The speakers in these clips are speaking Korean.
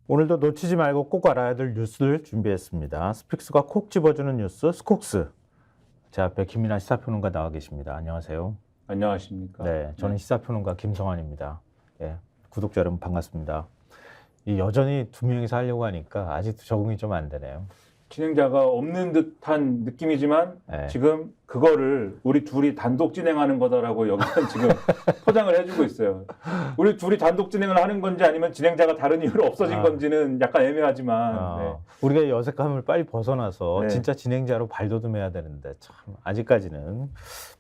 오늘도 놓치지 말고 꼭 알아야 될 뉴스를 준비했습니다. 스픽스가 콕 집어주는 뉴스 스콕스. 제 앞에 김민아 시사평론가 나와 계십니다. 안녕하세요. 안녕하십니까. 네, 저는 시사평론가 김성환입니다. 예, 구독자 여러분 반갑습니다. 여전히 두 명이서 하려고 하니까 아직도 적응이 좀 안 되네요. 진행자가 없는 듯한 느낌이지만 네. 지금 그거를 우리 둘이 단독 진행하는 거다라고 여기서 지금 포장을 해주고 있어요. 우리 둘이 단독 진행을 하는 건지 아니면 진행자가 다른 이유로 없어진 건지는 약간 애매하지만 네. 우리가 이 어색함을 빨리 벗어나서 네. 진짜 진행자로 발돋움해야 되는데 참 아직까지는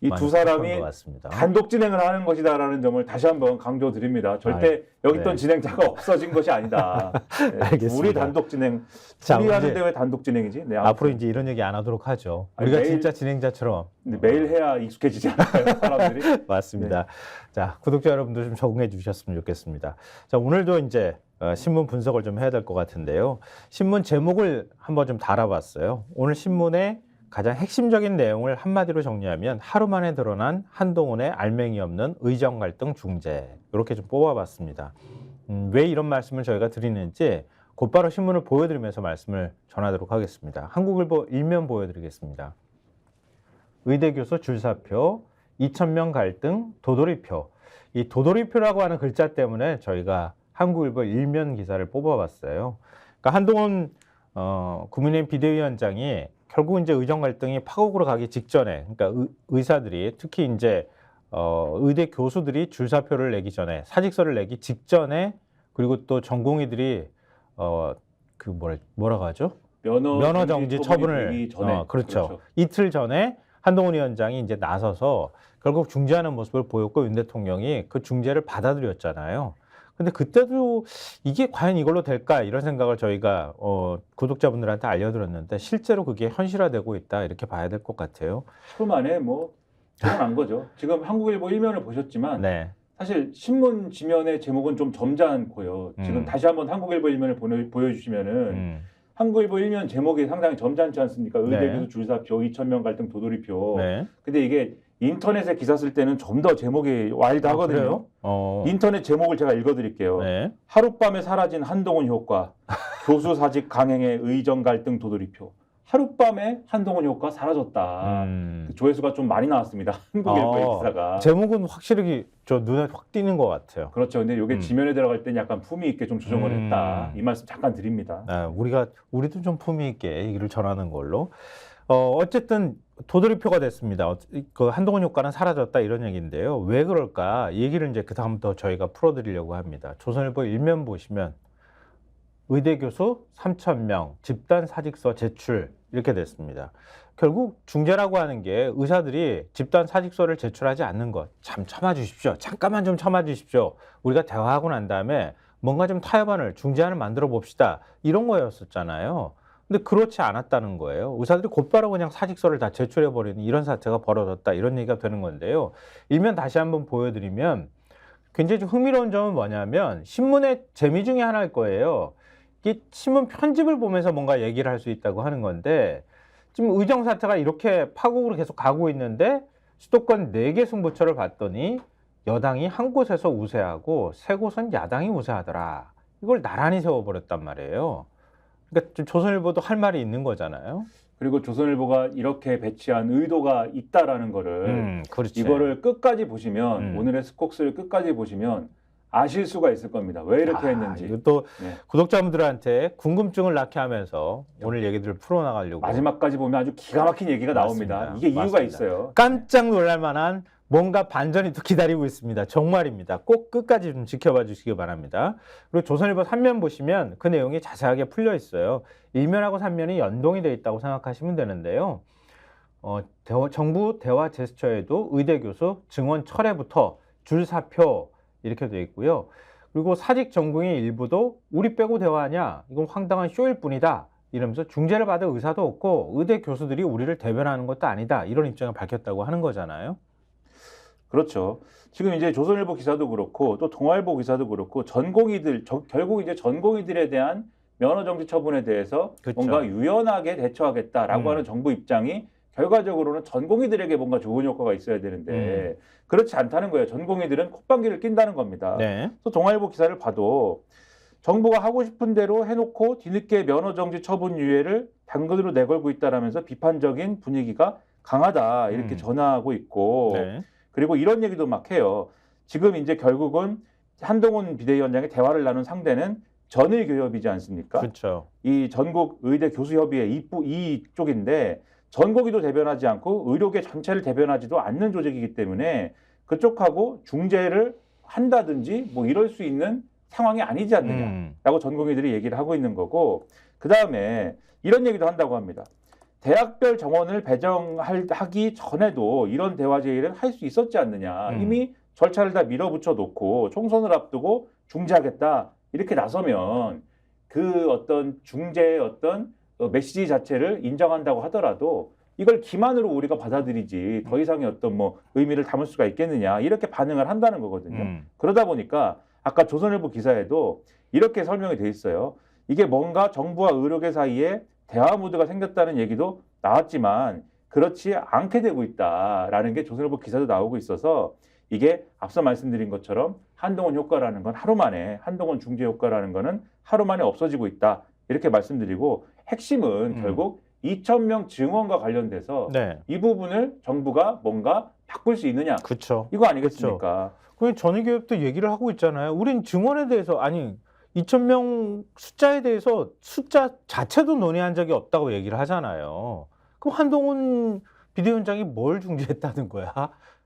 이 많이 두 부족한 사람이 것 같습니다. 단독 진행을 하는 것이다라는 점을 다시 한번 강조드립니다. 절대 여기 있던 네. 진행자가 없어진 것이 아니다. 네. 알겠습니다. 우리 단독 진행. 자, 둘이 이제 하는데 왜 단독 진행이지? 네, 앞으로 이제 이런 얘기 안 하도록 하죠. 아니, 우리가 매일- 진짜 진행자처럼. 근데 매일 해야 익숙해지지 않아요, 사람들이? 맞습니다. 자, 구독자 여러분들 좀 적응해 주셨으면 좋겠습니다. 자, 오늘도 이제 신문 분석을 좀 해야 될 것 같은데요. 신문 제목을 한번 좀 달아봤어요. 오늘 신문의 가장 핵심적인 내용을 한마디로 정리하면 하루 만에 드러난 한동훈의 알맹이 없는 의정 갈등 중재. 이렇게 좀 뽑아봤습니다. 왜 이런 말씀을 저희가 드리는지 곧바로 신문을 보여드리면서 말씀을 전하도록 하겠습니다. 한국일보 일면 보여드리겠습니다. 의대 교수 줄사표, 2,000명 갈등, 도돌이표. 이 도돌이표라고 하는 글자 때문에 저희가 한국일보 일면 기사를 뽑아봤어요. 그러니까 한동훈 국민의힘 비대위원장이 결국 이제 의정 갈등이 파국으로 가기 직전에, 그러니까 의사들이 특히 이제 의대 교수들이 줄사표를 내기 전에, 사직서를 내기 직전에, 그리고 또 전공의들이 뭐라고 하죠? 면허 정지 처분을 되기 전에. 그렇죠. 이틀 전에 한동훈 위원장이 이제 나서서 결국 중재하는 모습을 보였고 윤 대통령이 그 중재를 받아들였잖아요. 근데 그때도 이게 과연 이걸로 될까 이런 생각을 저희가 구독자분들한테 알려드렸는데 실제로 그게 현실화되고 있다 이렇게 봐야 될 것 같아요. 하루 만에 뭐 드러난 거죠. 지금 한국일보 일면을 보셨지만 네. 사실 신문 지면의 제목은 좀 점잖고요. 지금 다시 한번 한국일보 일면을 보여주시면은 한국일보 일면 제목이 상당히 점잖지 않습니까? 의대 네. 교수 줄사표, 2,000명 갈등 도돌이표. 네. 근데 이게 인터넷에 기사 쓸 때는 좀 더 제목이 와일드하거든요. 인터넷 제목을 제가 읽어드릴게요. 네. 하룻밤에 사라진 한동훈 효과, 교수 사직 강행의 의정 갈등 도돌이표. 하룻밤에 한동훈 효과 사라졌다. 조회수가 좀 많이 나왔습니다. 한국일보의 기사가. 제목은 확실히 저 눈에 확 띄는 것 같아요. 그렇죠. 근데 이게 지면에 들어갈 땐 약간 품위 있게 좀 조정을 했다. 이 말씀 잠깐 드립니다. 우리도 좀 품위 있게 얘기를 전하는 걸로. 어쨌든 도돌이표가 됐습니다. 그 한동훈 효과는 사라졌다 이런 얘기인데요. 왜 그럴까? 얘기를 이제 그 다음부터 저희가 풀어드리려고 합니다. 조선일보 일면 보시면 의대 교수 3,000명 집단 사직서 제출 이렇게 됐습니다. 결국 중재라고 하는 게 의사들이 집단 사직서를 제출하지 않는 것 참 참아주십시오. 잠깐만 좀 참아주십시오. 우리가 대화하고 난 다음에 뭔가 좀 타협안을 중재안을 만들어 봅시다. 이런 거였었잖아요. 근데 그렇지 않았다는 거예요. 의사들이 곧바로 그냥 사직서를 다 제출해버리는 이런 사태가 벌어졌다. 이런 얘기가 되는 건데요. 일면 다시 한번 보여드리면 굉장히 좀 흥미로운 점은 뭐냐면 신문의 재미 중에 하나일 거예요. 이게 신문 편집을 보면서 뭔가 얘기를 할 수 있다고 하는 건데 지금 의정 사태가 이렇게 파국으로 계속 가고 있는데 수도권 4개 승부처를 봤더니 여당이 한 곳에서 우세하고 세 곳은 야당이 우세하더라. 이걸 나란히 세워버렸단 말이에요. 그러니까 조선일보도 할 말이 있는 거잖아요. 그리고 조선일보가 이렇게 배치한 의도가 있다라는 거를 그렇지. 이거를 끝까지 보시면 오늘의 스콕스를 끝까지 보시면 아실 수가 있을 겁니다. 왜 이렇게 했는지. 이것도 네. 구독자분들한테 궁금증을 낳게 하면서 오늘 얘기들을 풀어나가려고. 마지막까지 보면 아주 기가 막힌 얘기가 나옵니다. 맞습니다. 이게 이유가 맞습니다. 있어요. 깜짝 놀랄 만한 뭔가 반전이 또 기다리고 있습니다. 정말입니다. 꼭 끝까지 좀 지켜봐 주시기 바랍니다. 그리고 조선일보 3면 보시면 그 내용이 자세하게 풀려 있어요. 1면하고 3면이 연동이 되어 있다고 생각하시면 되는데요. 정부 대화 제스처에도 의대 교수 증언 철회부터 줄사표 이렇게 되어 있고요. 그리고 사직 전공의 일부도 우리 빼고 대화하냐? 이건 황당한 쇼일 뿐이다. 이러면서 중재를 받을 의사도 없고 의대 교수들이 우리를 대변하는 것도 아니다. 이런 입장을 밝혔다고 하는 거잖아요. 그렇죠. 지금 이제 조선일보 기사도 그렇고 또 동아일보 기사도 그렇고 결국 이제 전공의들에 대한 면허 정지 처분에 대해서 그렇죠. 뭔가 유연하게 대처하겠다라고 하는 정부 입장이 결과적으로는 전공의들에게 뭔가 좋은 효과가 있어야 되는데 그렇지 않다는 거예요. 전공의들은 콧방귀를 낀다는 겁니다. 네. 또 동아일보 기사를 봐도 정부가 하고 싶은 대로 해놓고 뒤늦게 면허정지 처분 유예를 당근으로 내걸고 있다라면서 비판적인 분위기가 강하다 이렇게 전하고 있고 네. 그리고 이런 얘기도 막 해요. 지금 이제 결국은 한동훈 비대위원장의 대화를 나눈 상대는 전의교협이지 않습니까? 그렇죠. 이 전국 의대 교수협의회 이쪽인데 전국이도 대변하지 않고 의료계 전체를 대변하지도 않는 조직이기 때문에 그쪽하고 중재를 한다든지 뭐 이럴 수 있는 상황이 아니지 않느냐라고 전공의들이 얘기를 하고 있는 거고 그 다음에 이런 얘기도 한다고 합니다. 대학별 정원을 배정하기 전에도 이런 대화 제의를 할 수 있었지 않느냐. 이미 절차를 다 밀어붙여 놓고 총선을 앞두고 중재하겠다 이렇게 나서면 그 어떤 중재의 어떤 메시지 자체를 인정한다고 하더라도 이걸 기만으로 우리가 받아들이지 더 이상의 어떤 뭐 의미를 담을 수가 있겠느냐 이렇게 반응을 한다는 거거든요. 그러다 보니까 아까 조선일보 기사에도 이렇게 설명이 돼 있어요. 이게 뭔가 정부와 의료계 사이에 대화 무드가 생겼다는 얘기도 나왔지만 그렇지 않게 되고 있다라는 게 조선일보 기사도 나오고 있어서 이게 앞서 말씀드린 것처럼 한동훈 효과라는 건 하루 만에 한동훈 중재 효과라는 거는 하루 만에 없어지고 있다 이렇게 말씀드리고 핵심은 결국 2,000명 증원과 관련돼서 네. 이 부분을 정부가 뭔가 바꿀 수 있느냐 그렇죠. 이거 아니겠습니까? 그 전의교협도 얘기를 하고 있잖아요. 우린 증원에 대해서 아니 2,000명 숫자에 대해서 숫자 자체도 논의한 적이 없다고 얘기를 하잖아요. 그럼 한동훈 비대위원장이 뭘 중재했다는 거야?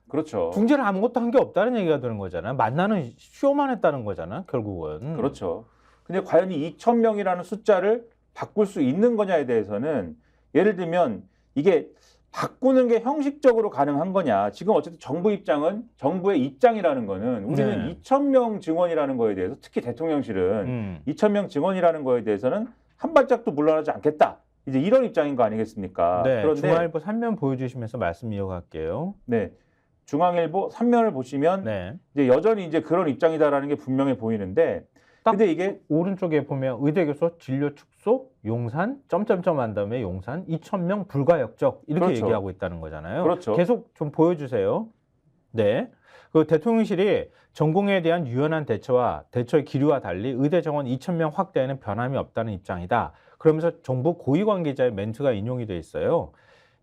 그렇죠. 중재를 아무것도 한 게 없다는 얘기가 되는 거잖아요. 만나는 쇼만 했다는 거잖아, 결국은. 그렇죠. 근데 과연 이 2,000명이라는 숫자를 바꿀 수 있는 거냐에 대해서는 예를 들면 이게 바꾸는 게 형식적으로 가능한 거냐. 지금 어쨌든 정부 입장은 정부의 입장이라는 거는 우리는 네. 2,000명 증원이라는 거에 대해서 특히 대통령실은 2,000명 증원이라는 거에 대해서는 한 발짝도 물러나지 않겠다. 이제 이런 입장인 거 아니겠습니까? 네, 그런데 중앙일보 3면 보여주시면서 말씀 이어갈게요. 네. 중앙일보 3면을 보시면 네. 이제 여전히 이제 그런 입장이다라는 게 분명해 보이는데 딱 근데 이게 오른쪽에 보면 의대교수 진료 축소 용산 점점점 한 다음에 용산 2,000명 불가역적 이렇게 그렇죠. 얘기하고 있다는 거잖아요. 그렇죠. 계속 좀 보여주세요. 네. 그 대통령실이 전공에 대한 유연한 대처와 대처의 기류와 달리 의대 정원 2,000명 확대에는 변함이 없다는 입장이다. 그러면서 정부 고위 관계자의 멘트가 인용이 돼 있어요.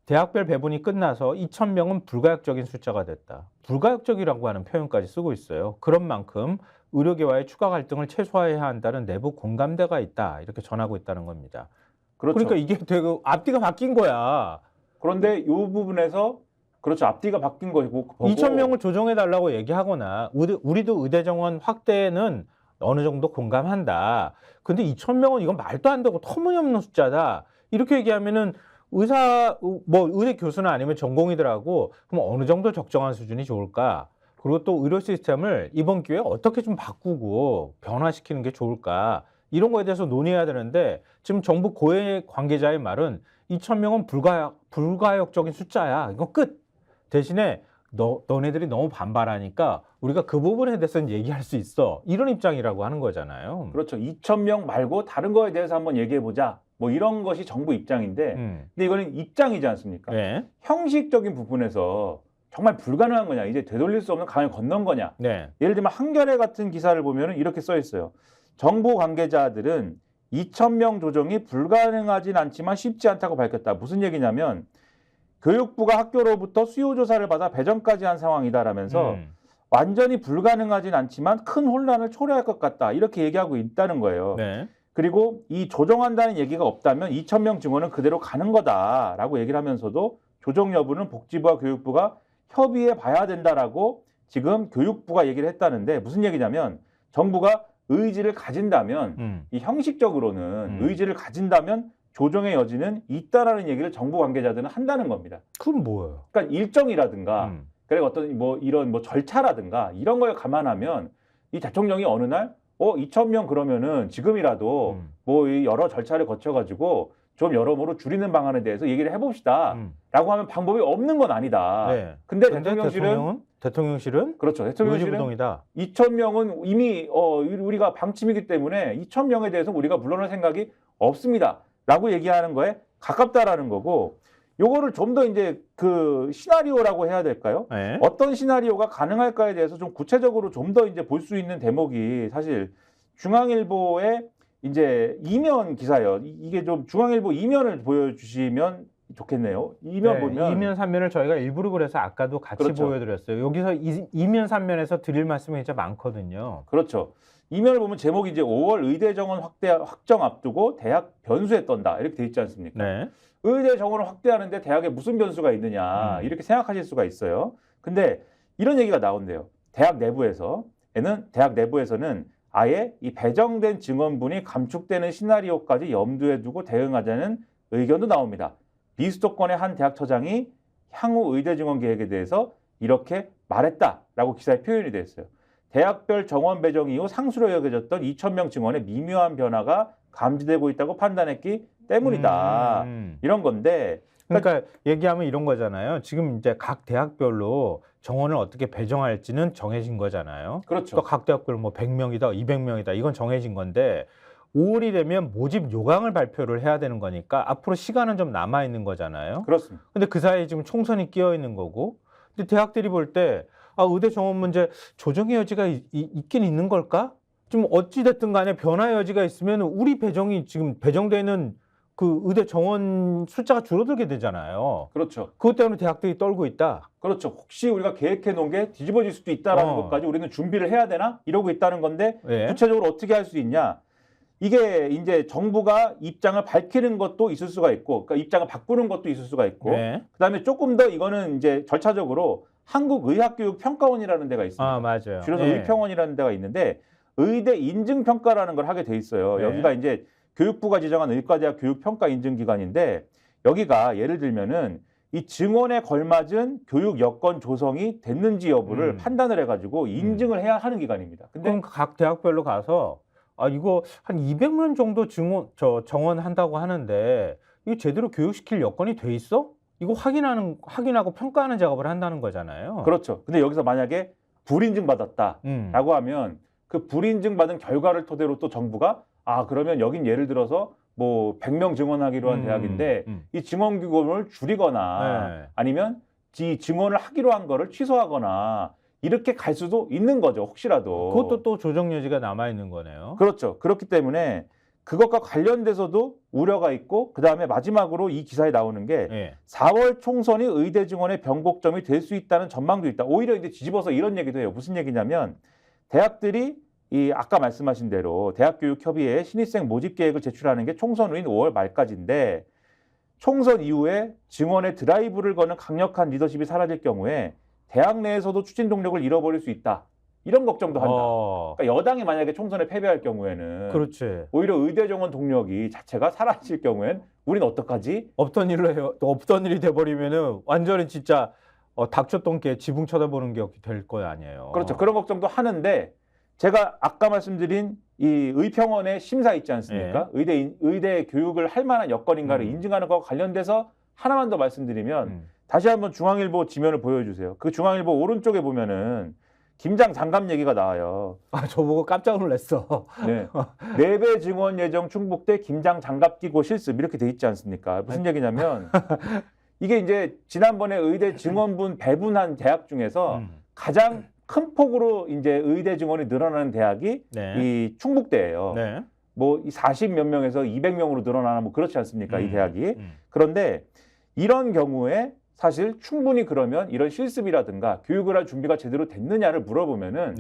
대학별 배분이 끝나서 2,000명은 불가역적인 숫자가 됐다. 불가역적이라고 하는 표현까지 쓰고 있어요. 그런 만큼 의료계와의 추가 갈등을 최소화해야 한다는 내부 공감대가 있다. 이렇게 전하고 있다는 겁니다. 그렇죠. 그러니까 이게 되게 앞뒤가 바뀐 거야. 그런데 이 부분에서 그렇죠. 앞뒤가 바뀐 거고 2,000명을 조정해달라고 얘기하거나 우리도 의대 정원 확대는 어느 정도 공감한다. 근데 2,000명은 이건 말도 안 되고 터무니없는 숫자다. 이렇게 얘기하면은 의대 교수나 아니면 전공의들하고 그럼 어느 정도 적정한 수준이 좋을까? 그리고 또 의료 시스템을 이번 기회에 어떻게 좀 바꾸고 변화시키는 게 좋을까? 이런 거에 대해서 논의해야 되는데 지금 정부 고위 관계자의 말은 2,000명은 불가역적인 숫자야. 이거 끝. 대신에 너네들이 너무 반발하니까 우리가 그 부분에 대해서는 얘기할 수 있어. 이런 입장이라고 하는 거잖아요. 그렇죠. 2,000명 말고 다른 거에 대해서 한번 얘기해 보자. 뭐 이런 것이 정부 입장인데 근데 이거는 입장이지 않습니까? 네. 형식적인 부분에서 정말 불가능한 거냐, 이제 되돌릴 수 없는 강을 건넌 거냐. 네. 예를 들면 한겨레 같은 기사를 보면 이렇게 써 있어요. 정부 관계자들은 2,000명 조정이 불가능하진 않지만 쉽지 않다고 밝혔다. 무슨 얘기냐면 교육부가 학교로부터 수요 조사를 받아 배정까지 한 상황이다라면서 완전히 불가능하진 않지만 큰 혼란을 초래할 것 같다. 이렇게 얘기하고 있다는 거예요. 네. 그리고 이 조정한다는 얘기가 없다면 2,000명 증원은 그대로 가는 거다라고 얘기를 하면서도 조정 여부는 복지부와 교육부가 협의해 봐야 된다라고 지금 교육부가 얘기를 했다는데 무슨 얘기냐면 정부가 의지를 가진다면 이 형식적으로는 의지를 가진다면 조정의 여지는 있다라는 얘기를 정부 관계자들은 한다는 겁니다. 그건 뭐예요? 그러니까 일정이라든가 그리고 어떤 뭐 이런 뭐 절차라든가 이런 걸 감안하면 이 대통령이 어느 날 2,000명 그러면은 지금이라도 뭐 이 여러 절차를 거쳐가지고 좀 여러모로 줄이는 방안에 대해서 얘기를 해봅시다. 라고 하면 방법이 없는 건 아니다. 네. 근데 근데 대통령실은 그렇죠. 그렇죠. 대통령실은 의지부동이다. 2,000명은 이미 우리가 방침이기 때문에 2,000명에 대해서 우리가 물러날 생각이 없습니다. 라고 얘기하는 거에 가깝다라는 거고 요거를 좀 더 이제 그 시나리오라고 해야 될까요? 네. 어떤 시나리오가 가능할까에 대해서 좀 구체적으로 좀 더 이제 볼 수 있는 대목이 사실 중앙일보의 이제 이면 기사예요. 이게 좀 중앙일보 이면을 보여주시면 좋겠네요. 이면 네, 보면 2면 3면을 저희가 일부러 그래서 아까도 같이 그렇죠. 보여드렸어요. 여기서 2면 3면에서 드릴 말씀이 진짜 많거든요. 그렇죠. 이면을 보면 제목이 이제 5월 의대 정원 확정 앞두고 대학 변수에 떤다 이렇게 돼 있지 않습니까? 네. 의대 정원을 확대하는데 대학에 무슨 변수가 있느냐 이렇게 생각하실 수가 있어요. 근데 이런 얘기가 나온대요. 대학 내부에서는 아예 이 배정된 증원분이 감축되는 시나리오까지 염두에 두고 대응하자는 의견도 나옵니다. 비수도권의 한 대학처장이 향후 의대 증원 계획에 대해서 이렇게 말했다라고 기사에 표현이 되어 있어요. 대학별 정원 배정 이후 상수로 여겨졌던 2,000명 증원에 미묘한 변화가 감지되고 있다고 판단했기 때문이다. 이런 건데 그러니까 얘기하면 이런 거잖아요. 지금 이제 각 대학별로 정원을 어떻게 배정할지는 정해진 거잖아요. 그렇죠. 또 각 대학별로 뭐 100명이다, 200명이다 이건 정해진 건데 5월이 되면 모집 요강을 발표를 해야 되는 거니까 앞으로 시간은 좀 남아 있는 거잖아요. 그렇습니다. 근데 그 사이에 지금 총선이 끼어 있는 거고, 근데 대학들이 볼 때 의대 정원 문제 조정의 여지가 있긴 있는 걸까? 좀 어찌 됐든 간에 변화의 여지가 있으면 우리 배정이 지금 배정되는 그 의대 정원 숫자가 줄어들게 되잖아요. 그렇죠. 그것 때문에 대학들이 떨고 있다. 그렇죠. 혹시 우리가 계획해 놓은 게 뒤집어질 수도 있다라는 것까지 우리는 준비를 해야 되나? 이러고 있다는 건데 예. 구체적으로 어떻게 할 수 있냐? 이게 이제 정부가 입장을 밝히는 것도 있을 수가 있고, 그러니까 입장을 바꾸는 것도 있을 수가 있고, 네. 그다음에 조금 더 이거는 이제 절차적으로 한국의학교육평가원이라는 데가 있습니다. 맞아요. 줄여서 예. 의평원이라는 데가 있는데 의대 인증평가라는 걸 하게 돼 있어요. 네. 여기가 이제 교육부가 지정한 의과대학 교육평가 인증기관인데 여기가 예를 들면은 이 증원에 걸맞은 교육 여건 조성이 됐는지 여부를 판단을 해가지고 인증을 해야 하는 기관입니다. 근데 그럼 각 대학별로 가서 이거 한 200명 정도 정원한다고 하는데 이거 제대로 교육시킬 여건이 돼 있어? 이거 확인하고 평가하는 작업을 한다는 거잖아요. 그렇죠. 근데 여기서 만약에 불인증 받았다라고 하면 그 불인증 받은 결과를 토대로 또 정부가 그러면 여긴 예를 들어서 뭐 100명 증원하기로 한 대학인데 이 증원 규모를 줄이거나 네. 아니면 이 증원을 하기로 한 거를 취소하거나 이렇게 갈 수도 있는 거죠. 혹시라도. 그것도 또 조정 여지가 남아 있는 거네요. 그렇죠. 그렇기 때문에 그것과 관련돼서도 우려가 있고 그다음에 마지막으로 이 기사에 나오는 게 4월 총선이 의대 증원의 변곡점이 될 수 있다는 전망도 있다. 오히려 이제 뒤집어서 이런 얘기도 해요. 무슨 얘기냐면 대학들이 이 아까 말씀하신 대로 대학교육협의회에 신입생 모집 계획을 제출하는 게 총선 후인 5월 말까지인데 총선 이후에 증원의 드라이브를 거는 강력한 리더십이 사라질 경우에 대학 내에서도 추진 동력을 잃어버릴 수 있다. 이런 걱정도 한다. 그러니까 여당이 만약에 총선에 패배할 경우에는 그렇지. 오히려 의대 정원 동력이 자체가 사라질 경우엔 우린 어떡하지? 없던 일로 해요. 또 없던 일이 돼버리면은 완전히 진짜 닥쳤던 게 지붕 쳐다보는 게 될 거 아니에요. 그렇죠. 그런 걱정도 하는데 제가 아까 말씀드린 이 의평원의 심사 있지 않습니까? 의대 교육을 할 만한 여건인가를 인증하는 것과 관련돼서 하나만 더 말씀드리면 다시 한번 중앙일보 지면을 보여주세요. 그 중앙일보 오른쪽에 보면은 김장 장갑 얘기가 나와요. 저보고 깜짝 놀랐어. 네. 4배 증원 예정 충북대 김장 장갑 끼고 실습 이렇게 돼 있지 않습니까? 무슨 얘기냐면 이게 이제 지난번에 의대 증원분 배분한 대학 중에서 가장 큰 폭으로 이제 의대 증원이 늘어나는 대학이 이 충북대예요. 뭐 40몇 명에서 200명으로 늘어나나 뭐 그렇지 않습니까? 이 대학이. 그런데 이런 경우에 사실 충분히 그러면 이런 실습이라든가 교육을 할 준비가 제대로 됐느냐를 물어보면은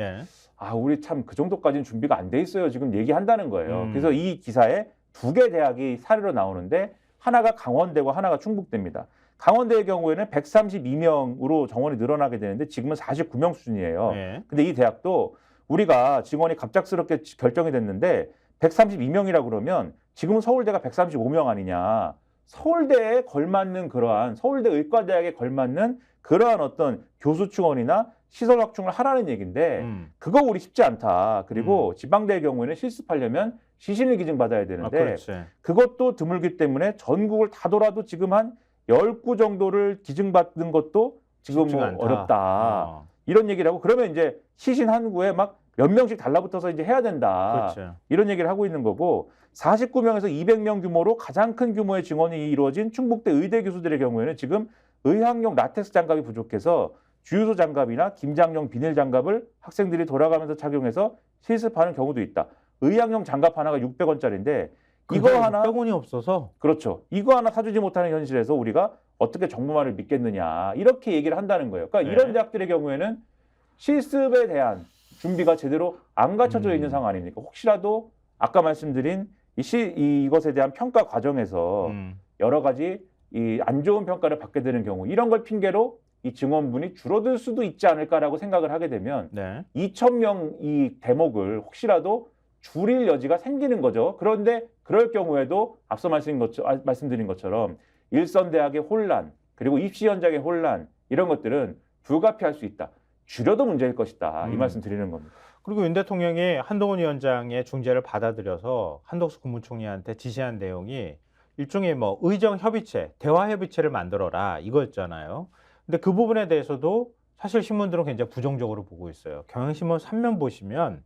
우리 참 그 정도까지는 준비가 안 돼 있어요. 지금 얘기한다는 거예요. 그래서 이 기사에 2개 대학이 사례로 나오는데 하나가 강원대고 하나가 충북대입니다. 강원대의 경우에는 132명으로 정원이 늘어나게 되는데 지금은 49명 수준이에요. 근데 이 대학도 우리가 증원이 갑작스럽게 결정이 됐는데 132명이라 그러면 지금은 서울대가 135명 아니냐. 서울대에 걸맞는 그러한 서울대 의과대학에 걸맞는 그러한 어떤 교수 충원이나 시설 확충을 하라는 얘기인데 그거 우리 쉽지 않다. 그리고 지방대의 경우에는 실습하려면 시신을 기증받아야 되는데 그것도 드물기 때문에 전국을 다 돌아도 지금 한 10구 정도를 기증받는 것도 지금 뭐 어렵다. 이런 얘기를 하고 그러면 이제 시신 한 구에 막 몇 명씩 달라붙어서 이제 해야 된다. 이런 얘기를 하고 있는 거고 49명에서 200명 규모로 가장 큰 규모의 증원이 이루어진 충북대 의대 교수들의 경우에는 지금 의학용 라텍스 장갑이 부족해서 주유소 장갑이나 김장용 비닐 장갑을 학생들이 돌아가면서 착용해서 실습하는 경우도 있다. 의학용 장갑 하나가 600원짜리인데 이거 하나 600원이 없어서 그렇죠. 이거 하나 사주지 못하는 현실에서 우리가 어떻게 정부 말을 믿겠느냐 이렇게 얘기를 한다는 거예요. 그러니까 네. 이런 대학들의 경우에는 실습에 대한 준비가 제대로 안 갖춰져 있는 상황 아닙니까? 혹시라도 아까 말씀드린 이것에 대한 평가 과정에서 여러 가지 이 안 좋은 평가를 받게 되는 경우 이런 걸 핑계로 이 증원분이 줄어들 수도 있지 않을까라고 생각을 하게 되면 네. 2,000명 이 대목을 혹시라도 줄일 여지가 생기는 거죠. 그런데 그럴 경우에도 앞서 말씀드린 것처럼 일선 대학의 혼란 그리고 입시 현장의 혼란 이런 것들은 불가피할 수 있다. 줄여도 문제일 것이다. 이 말씀 드리는 겁니다. 그리고 윤 대통령이 한동훈 위원장의 중재를 받아들여서 한덕수 국무총리한테 지시한 내용이 일종의 뭐 의정 협의체, 대화 협의체를 만들어라 이거였잖아요. 근데 그 부분에 대해서도 사실 신문들은 굉장히 부정적으로 보고 있어요. 경향신문 3면 보시면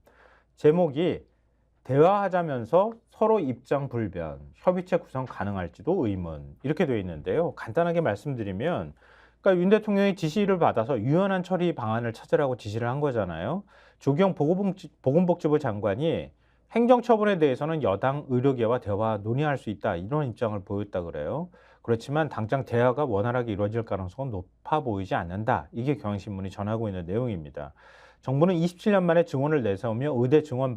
제목이 대화하자면서 서로 입장 불변, 협의체 구성 가능할지도 의문 이렇게 되어 있는데요. 간단하게 말씀드리면 그러니까 윤 대통령의 지시를 받아서 유연한 처리 방안을 찾으라고 지시를 한 거잖아요. 조경 보건복지부 장관이 행정처분에 대해서는 여당 의료계와 대화 논의할 수 있다 이런 입장을 보였다 그래요. 그렇지만 당장 대화가 원활하게 이루어질 가능성은 높아 보이지 않는다. 이게 경향신문이 전하고 있는 내용입니다. 정부는 27년 만에 증원을 내세우며 의대 증원의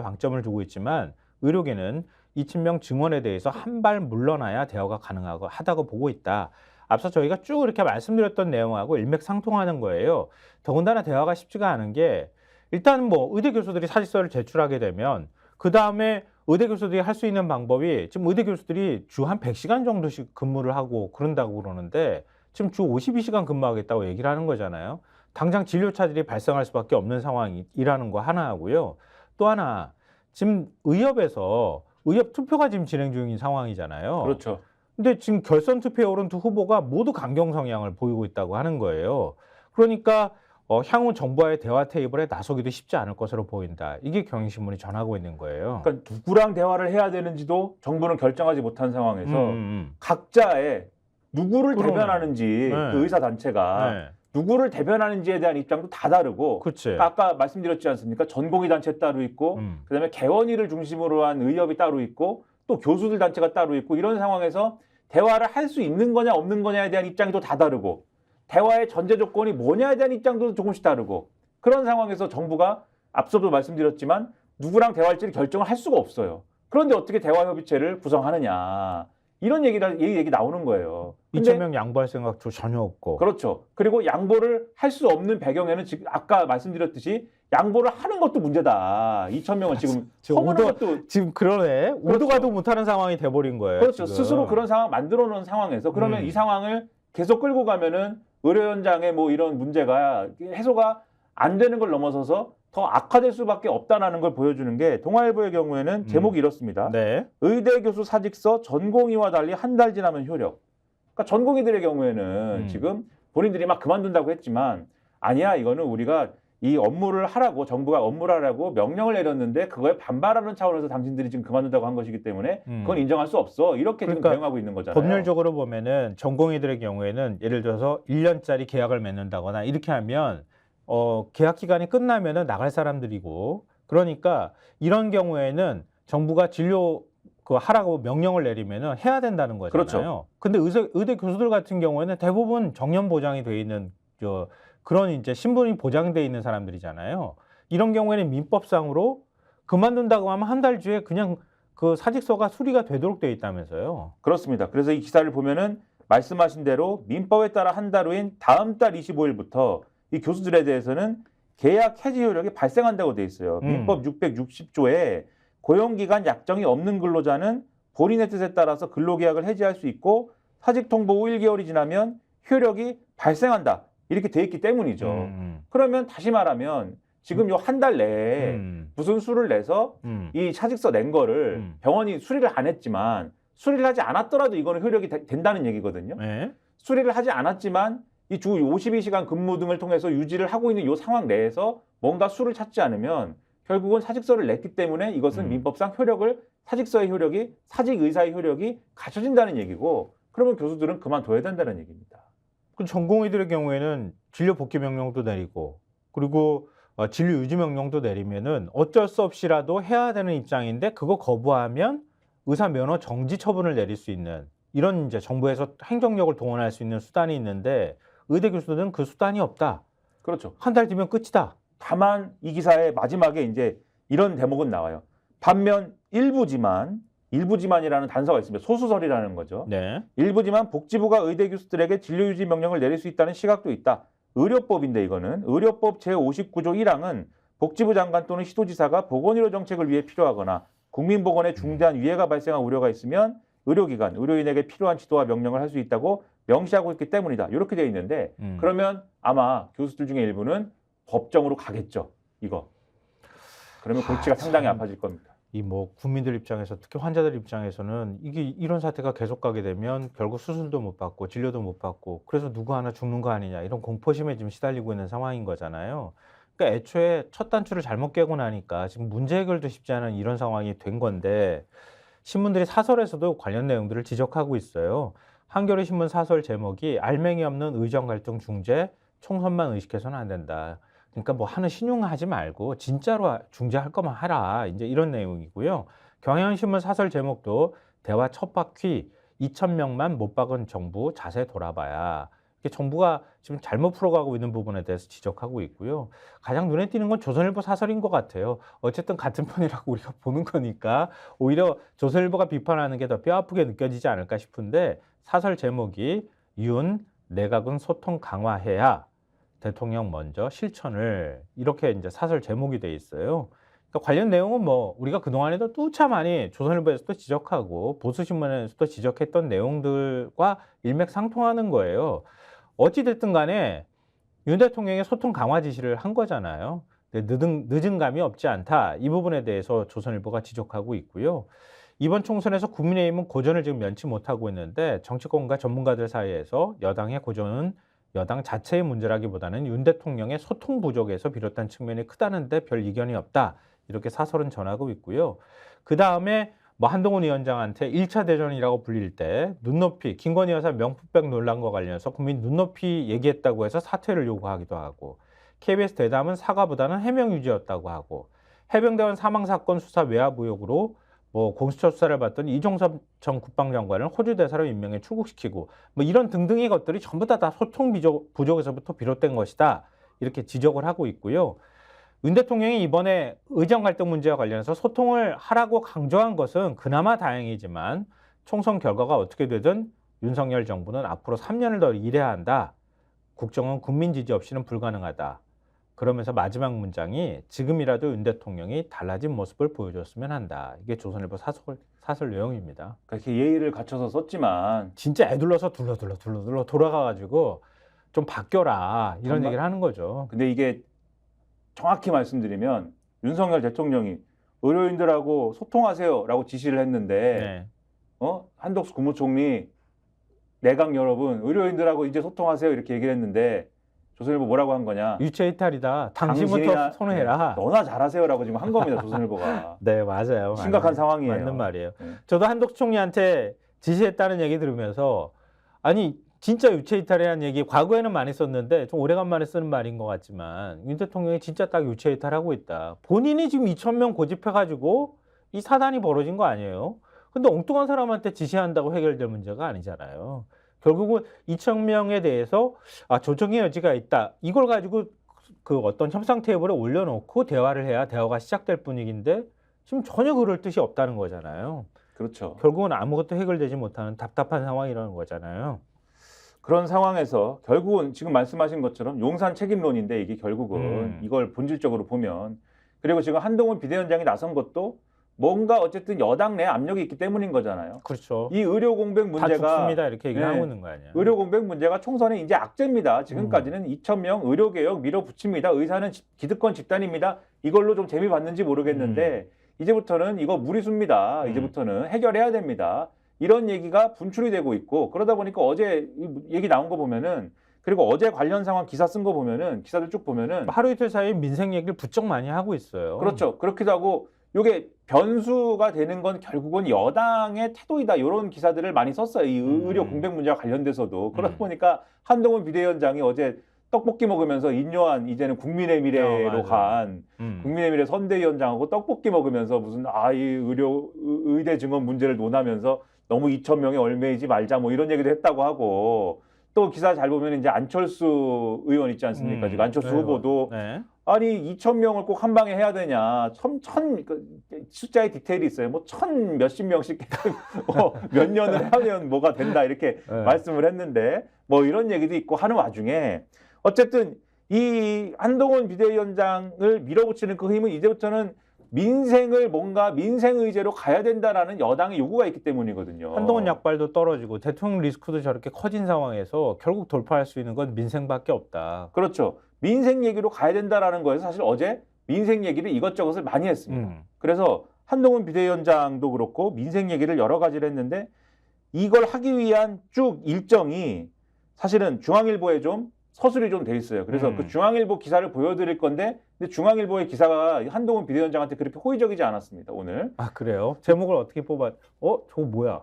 방점을 두고 있지만 의료계는 2,000명 증원에 대해서 한 발 물러나야 대화가 가능하다고 보고 있다. 앞서 저희가 쭉 이렇게 말씀드렸던 내용하고 일맥상통하는 거예요. 더군다나 대화가 쉽지가 않은 게 일단 뭐 의대 교수들이 사직서를 제출하게 되면 그 다음에 의대 교수들이 할 수 있는 방법이 지금 의대 교수들이 주 한 100시간 정도씩 근무를 하고 그런다고 그러는데 지금 주 52시간 근무하겠다고 얘기를 하는 거잖아요. 당장 진료차질이 발생할 수밖에 없는 상황이라는 거 하나 하고요. 또 하나 지금 의협에서 의협 투표가 지금 진행 중인 상황이잖아요. 그렇죠. 근데 지금 결선 투표에 오른 두 후보가 모두 강경 성향을 보이고 있다고 하는 거예요. 그러니까 향후 정부와의 대화 테이블에 나서기도 쉽지 않을 것으로 보인다. 이게 경향신문이 전하고 있는 거예요. 그러니까 누구랑 대화를 해야 되는지도 정부는 결정하지 못한 상황에서 각자의 누구를 그러네. 대변하는지 네. 그 의사 단체가 네. 누구를 대변하는지에 대한 입장도 다 다르고 그치. 그러니까 아까 말씀드렸지 않습니까? 전공의 단체 따로 있고 그다음에 개원의를 중심으로 한 의협이 따로 있고 또 교수들 단체가 따로 있고 이런 상황에서 대화를 할 수 있는 거냐 없는 거냐에 대한 입장이 또 다 다르고 대화의 전제 조건이 뭐냐에 대한 입장도 조금씩 다르고 그런 상황에서 정부가 앞서도 말씀드렸지만 누구랑 대화할지를 결정을 할 수가 없어요. 그런데 어떻게 대화협의체를 구성하느냐 이런 얘기 나오는 거예요. 근데 2,000명 양보할 생각도 전혀 없고. 그렇죠. 그리고 양보를 할 수 없는 배경에는 지금 아까 말씀드렸듯이 양보를 하는 것도 문제다. 2,000명을 지금 허무는 것도 지금 그러네. 그렇죠. 오도 가도 못하는 상황이 돼버린 거예요. 그렇죠. 지금. 스스로 그런 상황 만들어 놓은 상황에서 그러면 이 상황을 계속 끌고 가면은 의료 현장의 뭐 이런 문제가 해소가 안 되는 걸 넘어서서 더 악화될 수밖에 없다라는 걸 보여주는 게 동아일보의 경우에는 제목이 이렇습니다. 네. 의대 교수 사직서 전공의와 달리 한 달 지나면 효력. 그러니까 전공의들의 경우에는 지금 본인들이 막 그만둔다고 했지만 아니야 이거는 우리가 이 업무를 하라고 정부가 업무를 하라고 명령을 내렸는데 그거에 반발하는 차원에서 당신들이 지금 그만둔다고 한 것이기 때문에 그건 인정할 수 없어. 이렇게 그러니까 지금 대응하고 있는 거잖아요. 법률적으로 보면은 전공의들의 경우에는 예를 들어서 1년짜리 계약을 맺는다거나 이렇게 하면 계약 기간이 끝나면은 나갈 사람들이고 그러니까 이런 경우에는 정부가 진료 하라고 명령을 내리면은 해야 된다는 거잖아요. 그렇죠. 근데 의대 교수들 같은 경우에는 대부분 정년 보장이 돼 있는 그런 이제 신분이 보장돼 있는 사람들이잖아요. 이런 경우에는 민법상으로 그만둔다고 하면 한 달 뒤에 그냥 그 사직서가 수리가 되도록 돼 있다면서요. 그렇습니다. 그래서 이 기사를 보면은 말씀하신 대로 민법에 따라 한 달 후인 다음 달 25일부터 이 교수들에 대해서는 계약 해지 효력이 발생한다고 돼 있어요. 민법 660조에 고용기간 약정이 없는 근로자는 본인의 뜻에 따라서 근로계약을 해지할 수 있고 사직 통보 후 1개월이 지나면 효력이 발생한다. 이렇게 돼 있기 때문이죠. 그러면 다시 말하면 지금 요 한 달 내에 무슨 수를 내서 이 사직서 낸 거를 병원이 수리를 안 했지만 수리를 하지 않았더라도 이거는 효력이 된다는 얘기거든요. 네. 수리를 하지 않았지만 이 주 52시간 근무 등을 통해서 유지를 하고 있는 이 상황 내에서 뭔가 수를 찾지 않으면 결국은 사직서를 냈기 때문에 이것은 민법상 효력을 사직서의 효력이 사직 의사의 효력이 갖춰진다는 얘기고 그러면 교수들은 그만둬야 된다는 얘기입니다. 그 전공의들의 경우에는 진료 복귀 명령도 내리고 그리고 진료 유지 명령도 내리면은 어쩔 수 없이라도 해야 되는 입장인데 그거 거부하면 의사 면허 정지 처분을 내릴 수 있는 이런 이제 정부에서 행정력을 동원할 수 있는 수단이 있는데 의대 교수들은 그 수단이 없다. 그렇죠. 한 달 뒤면 끝이다. 다만 이 기사의 마지막에 이제 이런 대목은 나와요. 반면 일부지만이라는 단서가 있습니다. 소수설이라는 거죠. 네. 일부지만 복지부가 의대 교수들에게 진료 유지 명령을 내릴 수 있다는 시각도 있다. 의료법인데 이거는 의료법 제59조 1항은 복지부 장관 또는 시도지사가 보건의료 정책을 위해 필요하거나 국민보건에 중대한 위해가 발생한 우려가 있으면 의료기관, 의료인에게 필요한 지도와 명령을 할 수 있다고 명시하고 있기 때문이다. 이렇게 돼 있는데 그러면 아마 교수들 중에 일부는 법정으로 가겠죠. 이거. 그러면 골치가 상당히 아파질 겁니다. 이 뭐 국민들 입장에서 특히 환자들 입장에서는 이게 이런 사태가 계속 가게 되면 결국 수술도 못 받고 진료도 못 받고 그래서 누구 하나 죽는 거 아니냐 이런 공포심에 지금 시달리고 있는 상황인 거잖아요. 그러니까 애초에 첫 단추를 잘못 깨고 나니까 지금 문제 해결도 쉽지 않은 이런 상황이 된 건데 신문들이 사설에서도 관련 내용들을 지적하고 있어요. 한겨레 신문 사설 제목이 알맹이 없는 의정 갈등 중재 총선만 의식해서는 안 된다. 그러니까 뭐 하는 신용하지 말고 진짜로 중재할 거만 하라. 이제 이런 내용이고요. 경향신문 사설 제목도 대화 첫 바퀴 2,000명만 못 박은 정부 자세 돌아봐야. 이게 정부가 지금 잘못 풀어가고 있는 부분에 대해서 지적하고 있고요. 가장 눈에 띄는 건 조선일보 사설인 것 같아요. 어쨌든 같은 편이라고 우리가 보는 거니까 오히려 조선일보가 비판하는 게 더 뼈아프게 느껴지지 않을까 싶은데 사설 제목이 윤 내각은 소통 강화해야 대통령 먼저 실천을 이렇게 이제 사설 제목이 돼 있어요. 그러니까 관련 내용은 뭐 우리가 그동안에도 뚜차 많이 조선일보에서도 지적하고 보수신문에서도 지적했던 내용들과 일맥상통하는 거예요. 어찌됐든 간에 윤 대통령의 소통 강화 지시를 한 거잖아요. 늦은 감이 없지 않다. 이 부분에 대해서 조선일보가 지적하고 있고요. 이번 총선에서 국민의힘은 고전을 지금 면치 못하고 있는데 정치권과 전문가들 사이에서 여당의 고전은 여당 자체의 문제라기보다는 윤 대통령의 소통 부족에서 비롯한 측면이 크다는데 별 이견이 없다. 이렇게 사설은 전하고 있고요. 그다음에 뭐 한동훈 위원장한테 1차 대전이라고 불릴 때 눈높이, 김건희 여사 명품백 논란과 관련해서 국민 눈높이 얘기했다고 해서 사퇴를 요구하기도 하고 KBS 대담은 사과보다는 해명 유지였다고 하고 해병대원 사망사건 수사 외압 의혹으로 뭐 공수처 수사를 받던 이종섭 전 국방장관을 호주 대사로 임명해 출국시키고 뭐 이런 등등의 것들이 전부 다 소통 부족에서부터 비롯된 것이다. 이렇게 지적을 하고 있고요. 윤 대통령이 이번에 의정 갈등 문제와 관련해서 소통을 하라고 강조한 것은 그나마 다행이지만 총선 결과가 어떻게 되든 윤석열 정부는 앞으로 3년을 더 일해야 한다. 국정은 국민 지지 없이는 불가능하다. 그러면서 마지막 문장이 지금이라도 윤 대통령이 달라진 모습을 보여줬으면 한다. 이게 조선일보 사설 내용입니다. 그렇게 예의를 갖춰서 썼지만 진짜 애둘러서 둘러 돌아가가지고 좀 바뀌어라 이런 정말? 얘기를 하는 거죠. 근데 이게 정확히 말씀드리면 윤석열 대통령이 의료인들하고 소통하세요라고 지시를 했는데 네. 한덕수 국무총리 내각 여러분 의료인들하고 이제 소통하세요 이렇게 얘기를 했는데 조선일보 뭐라고 한 거냐? 유체이탈이다. 당신부터 당신이나- 손해라. 네, 너나 잘하세요라고 지금 한 겁니다. 조선일보가. 네, 맞아요. 심각한 상황이에요. 맞는 말이에요. 네. 저도 한덕수 총리한테 지시했다는 얘기 들으면서 아니 진짜 유체이탈이라는 얘기 과거에는 많이 썼는데 좀 오래간만에 쓰는 말인 것 같지만 윤 대통령이 진짜 딱 유체이탈하고 있다. 본인이 지금 2,000명 고집해가지고 이 사단이 벌어진 거 아니에요. 근데 엉뚱한 사람한테 지시한다고 해결될 문제가 아니잖아요. 결국은 2,000명에 대해서 조정의 여지가 있다. 이걸 가지고 그 어떤 협상 테이블에 올려놓고 대화를 해야 대화가 시작될 분위기인데 지금 전혀 그럴 뜻이 없다는 거잖아요. 그렇죠. 결국은 아무것도 해결되지 못하는 답답한 상황이라는 거잖아요. 그런 상황에서 결국은 지금 말씀하신 것처럼 용산 책임론인데 이게 결국은 이걸 본질적으로 보면 그리고 지금 한동훈 비대위원장이 나선 것도 뭔가 어쨌든 여당 내 압력이 있기 때문인 거잖아요. 그렇죠. 이 의료 공백 다 문제가 죽습니다. 이렇게 얘기를 네. 하고 있는 거 아니에요. 의료 공백 문제가 총선의 이제 악재입니다. 지금까지는 2,000명 의료개혁 밀어붙입니다. 의사는 기득권 집단입니다. 이걸로 좀 재미 봤는지 모르겠는데 이제부터는 이거 무리수입니다. 이제부터는 해결해야 됩니다. 이런 얘기가 분출이 되고 있고 그러다 보니까 어제 얘기 나온 거 보면은 그리고 어제 관련 상황 기사 쓴 거 보면은 기사들 쭉 보면은 하루 이틀 사이에 민생 얘기를 부쩍 많이 하고 있어요. 그렇죠. 그렇기도 하고 이게 변수가 되는 건 결국은 여당의 태도이다. 이런 기사들을 많이 썼어요. 이 의료 공백 문제와 관련돼서도. 그러다 보니까 한동훈 비대위원장이 어제 떡볶이 먹으면서 인요한 이제는 국민의 미래로 맞아. 간 국민의 미래 선대위원장하고 떡볶이 먹으면서 무슨 이 의대 증원 문제를 논하면서 너무 2천 명에 얽매이지 말자 뭐 이런 얘기도 했다고 하고 또 기사 잘 보면 이제 안철수 의원 있지 않습니까? 지금 안철수 네, 후보도 네. 아니 2천 명을 꼭 한 방에 해야 되냐? 숫자의 디테일이 있어요. 뭐 몇십 명씩 몇 년을 하면 뭐가 된다 이렇게 네. 말씀을 했는데 뭐 이런 얘기도 있고 하는 와중에 어쨌든 이 한동훈 비대위원장을 밀어붙이는 그 힘은 이제부터는 민생을 뭔가 민생 의제로 가야 된다라는 여당의 요구가 있기 때문이거든요. 한동훈 약발도 떨어지고 대통령 리스크도 저렇게 커진 상황에서 결국 돌파할 수 있는 건 민생밖에 없다. 그렇죠. 민생 얘기로 가야 된다라는 거에서 사실 어제 민생 얘기를 이것저것을 많이 했습니다. 그래서 한동훈 비대위원장도 그렇고 민생 얘기를 여러 가지를 했는데 이걸 하기 위한 쭉 일정이 사실은 중앙일보에 좀 서술이 좀 돼 있어요. 그래서 그 중앙일보 기사를 보여드릴 건데 근데 중앙일보의 기사가 한동훈 비대위원장한테 그렇게 호의적이지 않았습니다. 오늘. 아 그래요? 제목을 어떻게 뽑아? 저거 뭐야?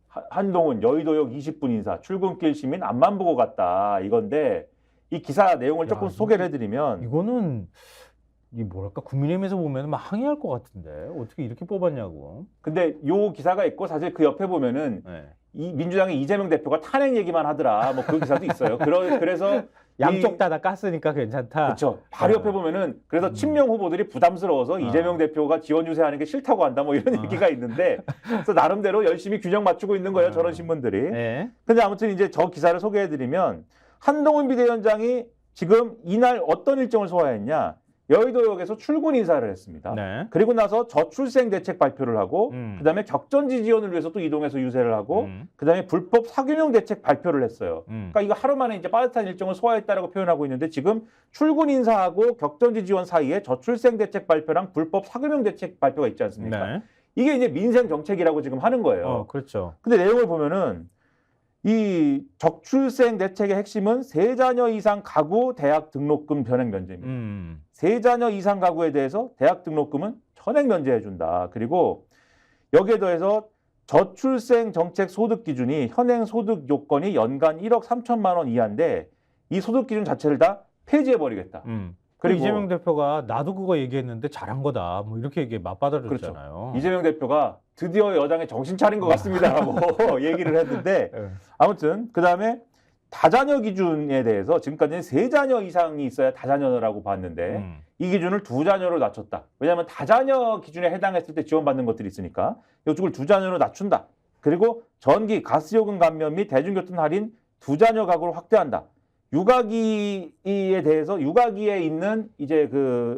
한동훈 여의도역 20분 인사 출근길 시민 앞만 보고 갔다 이건데 이 기사 내용을 조금 소개를 해드리면 이거는 이 뭐랄까 국민의힘에서 보면 막 항의할 것 같은데 어떻게 이렇게 뽑았냐고. 근데 요 기사가 있고 사실 그 옆에 보면은 네. 이 민주당의 이재명 대표가 탄핵 얘기만 하더라 뭐 그 기사도 있어요. 그래서 양쪽 다 깠으니까 괜찮다. 그렇죠. 바로 옆에 보면은 그래서 친명 후보들이 부담스러워서 이재명 대표가 지원 유세하는 게 싫다고 한다 뭐 이런 얘기가 있는데 그래서 나름대로 열심히 균형 맞추고 있는 거예요. 저런 신문들이. 네. 근데 아무튼 이제 저 기사를 소개해드리면 한동훈 비대위원장이 지금 이날 어떤 일정을 소화했냐. 여의도역에서 출근 인사를 했습니다. 네. 그리고 나서 저출생 대책 발표를 하고 그다음에 격전지 지원을 위해서 또 이동해서 유세를 하고 그다음에 불법 사규명 대책 발표를 했어요. 그러니까 이거 하루 만에 이제 빠듯한 일정을 소화했다라고 표현하고 있는데 지금 출근 인사하고 격전지 지원 사이에 저출생 대책 발표랑 불법 사규명 대책 발표가 있지 않습니까? 네. 이게 이제 민생 정책이라고 지금 하는 거예요. 그렇죠. 근데 내용을 보면은 이 저출생 대책의 핵심은 3자녀 이상 가구 대학 등록금 변액 면제입니다. 3자녀 이상 가구에 대해서 대학 등록금은 전액 면제해 준다. 그리고 여기에 더해서 저출생 정책 소득 기준이 현행 소득 요건이 연간 1억 3천만 원 이하인데 이 소득 기준 자체를 다 폐지해 버리겠다. 그리고 이재명 대표가 나도 그거 얘기했는데 잘한 거다. 뭐 이렇게 얘기 맞받아줬잖아요. 그렇죠. 이재명 대표가 드디어 여당에 정신 차린 것 같습니다라고 얘기를 했는데 아무튼 그다음에 다자녀 기준에 대해서 지금까지는 3자녀 이상이 있어야 다자녀라고 봤는데 이 기준을 2자녀로 낮췄다. 왜냐하면 다자녀 기준에 해당했을 때 지원받는 것들이 있으니까 이쪽을 2자녀로 낮춘다. 그리고 전기, 가스요금 감면 및 대중교통 할인 2자녀 가구를 확대한다. 육아기에 대해서 육아기에 있는 이제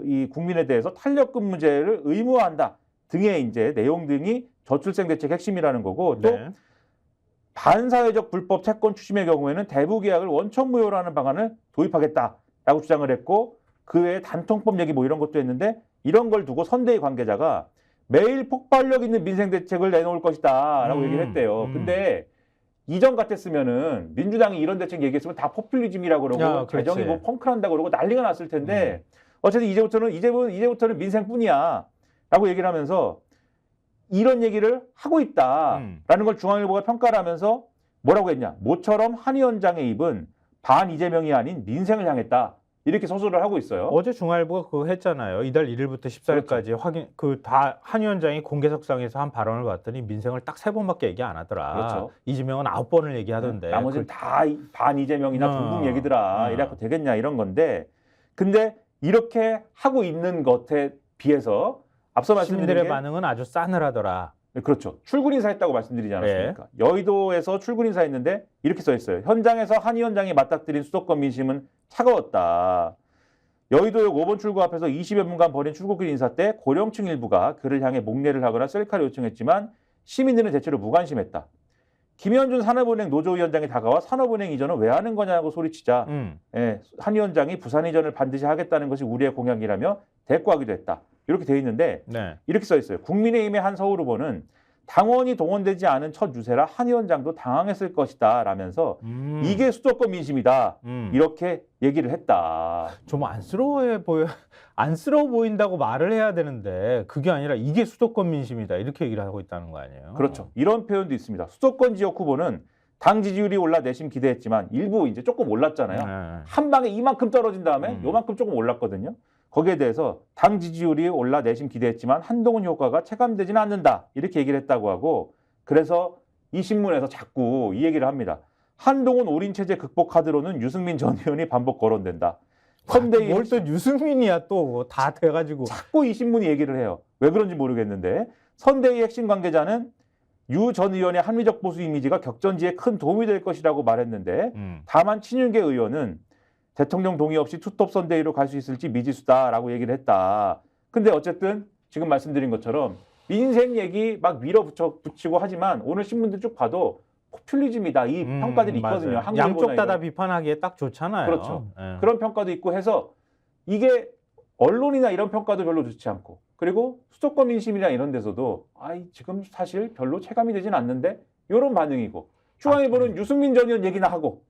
이 국민에 대해서 탄력근무제를 의무화한다 등의 이제 내용 등이 저출생 대책 핵심이라는 거고 또 반사회적 불법 채권 추심의 경우에는 대부 계약을 원천 무효로 하는 방안을 도입하겠다라고 주장을 했고 그 외에 단통법 얘기 뭐 이런 것도 했는데 이런 걸 두고 선대위 관계자가 매일 폭발력 있는 민생 대책을 내놓을 것이다라고 얘기를 했대요. 근데 이전 같았으면은 민주당이 이런 대책 얘기했으면 다 포퓰리즘이라고 그러고 재정이 뭐 펑크난다고 그러고 난리가 났을 텐데 어쨌든 이제부터는 민생뿐이야라고 얘기를 하면서 이런 얘기를 하고 있다라는 걸 중앙일보가 평가를 하면서 뭐라고 했냐. 모처럼 한 위원장의 입은 반 이재명이 아닌 민생을 향했다. 이렇게 서술을 하고 있어요. 어제 중앙일보가 그거 했잖아요. 이달 1일부터 14일까지 그렇죠. 확인 한 위원장이 공개석상에서 한 발언을 봤더니 민생을 딱 3번밖에 얘기 안 하더라. 그렇죠. 이재명은 9번을 얘기하던데. 나머지는 다 반 이재명이나 둥둥 얘기더라. 이래갖고 되겠냐 이런 건데 근데 이렇게 하고 있는 것에 비해서 앞서 말씀드린 시민들의 게 반응은 아주 싸늘하더라. 그렇죠. 출근 인사했다고 말씀드리지 않았습니까? 여의도에서 출근 인사했는데 이렇게 써 있어요. 현장에서 한 위원장이 맞닥뜨린 수도권 민심은 차가웠다. 여의도역 5번 출구 앞에서 20여 분간 벌인 출국길 인사 때 고령층 일부가 그를 향해 목례를 하거나 셀카를 요청했지만 시민들은 대체로 무관심했다. 김현준 산업은행 노조위원장이 다가와 산업은행 이전은 왜 하는 거냐고 소리치자 한 위원장이 부산 이전을 반드시 하겠다는 것이 우리의 공약이라며 대꾸하기도 했다. 이렇게 돼 있는데 이렇게 써 있어요. 국민의힘의 한 서울 후보는 당원이 동원되지 않은 첫 유세라 한 위원장도 당황했을 것이다 라면서 이게 수도권 민심이다 이렇게 얘기를 했다. 좀 안쓰러워 보인다고 말을 해야 되는데 그게 아니라 이게 수도권 민심이다 이렇게 얘기를 하고 있다는 거 아니에요? 그렇죠. 이런 표현도 있습니다. 수도권 지역 후보는 당 지지율이 올라 내심 기대했지만 일부 이제 조금 올랐잖아요. 네. 한 방에 이만큼 떨어진 다음에 음. 요만큼 조금 올랐거든요. 거기에 대해서 당 지지율이 올라 내심 기대했지만 한동훈 효과가 체감되지는 않는다. 이렇게 얘기를 했다고 하고 그래서 이 신문에서 자꾸 이 얘기를 합니다. 한동훈 올인 체제 극복 카드로는 유승민 전 의원이 반복 거론된다. 선대위 뭘 또 유승민이야 또 다 돼가지고. 자꾸 이 신문이 얘기를 해요. 왜 그런지 모르겠는데 선대위 핵심 관계자는 유 전 의원의 합리적 보수 이미지가 격전지에 큰 도움이 될 것이라고 말했는데 다만 친윤계 의원은 대통령 동의 없이 투톱 선대위로 갈 수 있을지 미지수다라고 얘기를 했다. 근데 어쨌든 지금 말씀드린 것처럼 민생 얘기 막 밀어붙이고 하지만 오늘 신문들 쭉 봐도 포퓰리즘이다. 이 평가들이 있거든요. 맞아요. 양쪽 다 비판하기에 딱 좋잖아요. 그렇죠. 예. 그런 평가도 있고 해서 이게 언론이나 이런 평가도 별로 좋지 않고 그리고 수도권 민심이나 이런 데서도 지금 사실 별로 체감이 되진 않는데 이런 반응이고 중앙일보는 유승민 전 의원 얘기나 하고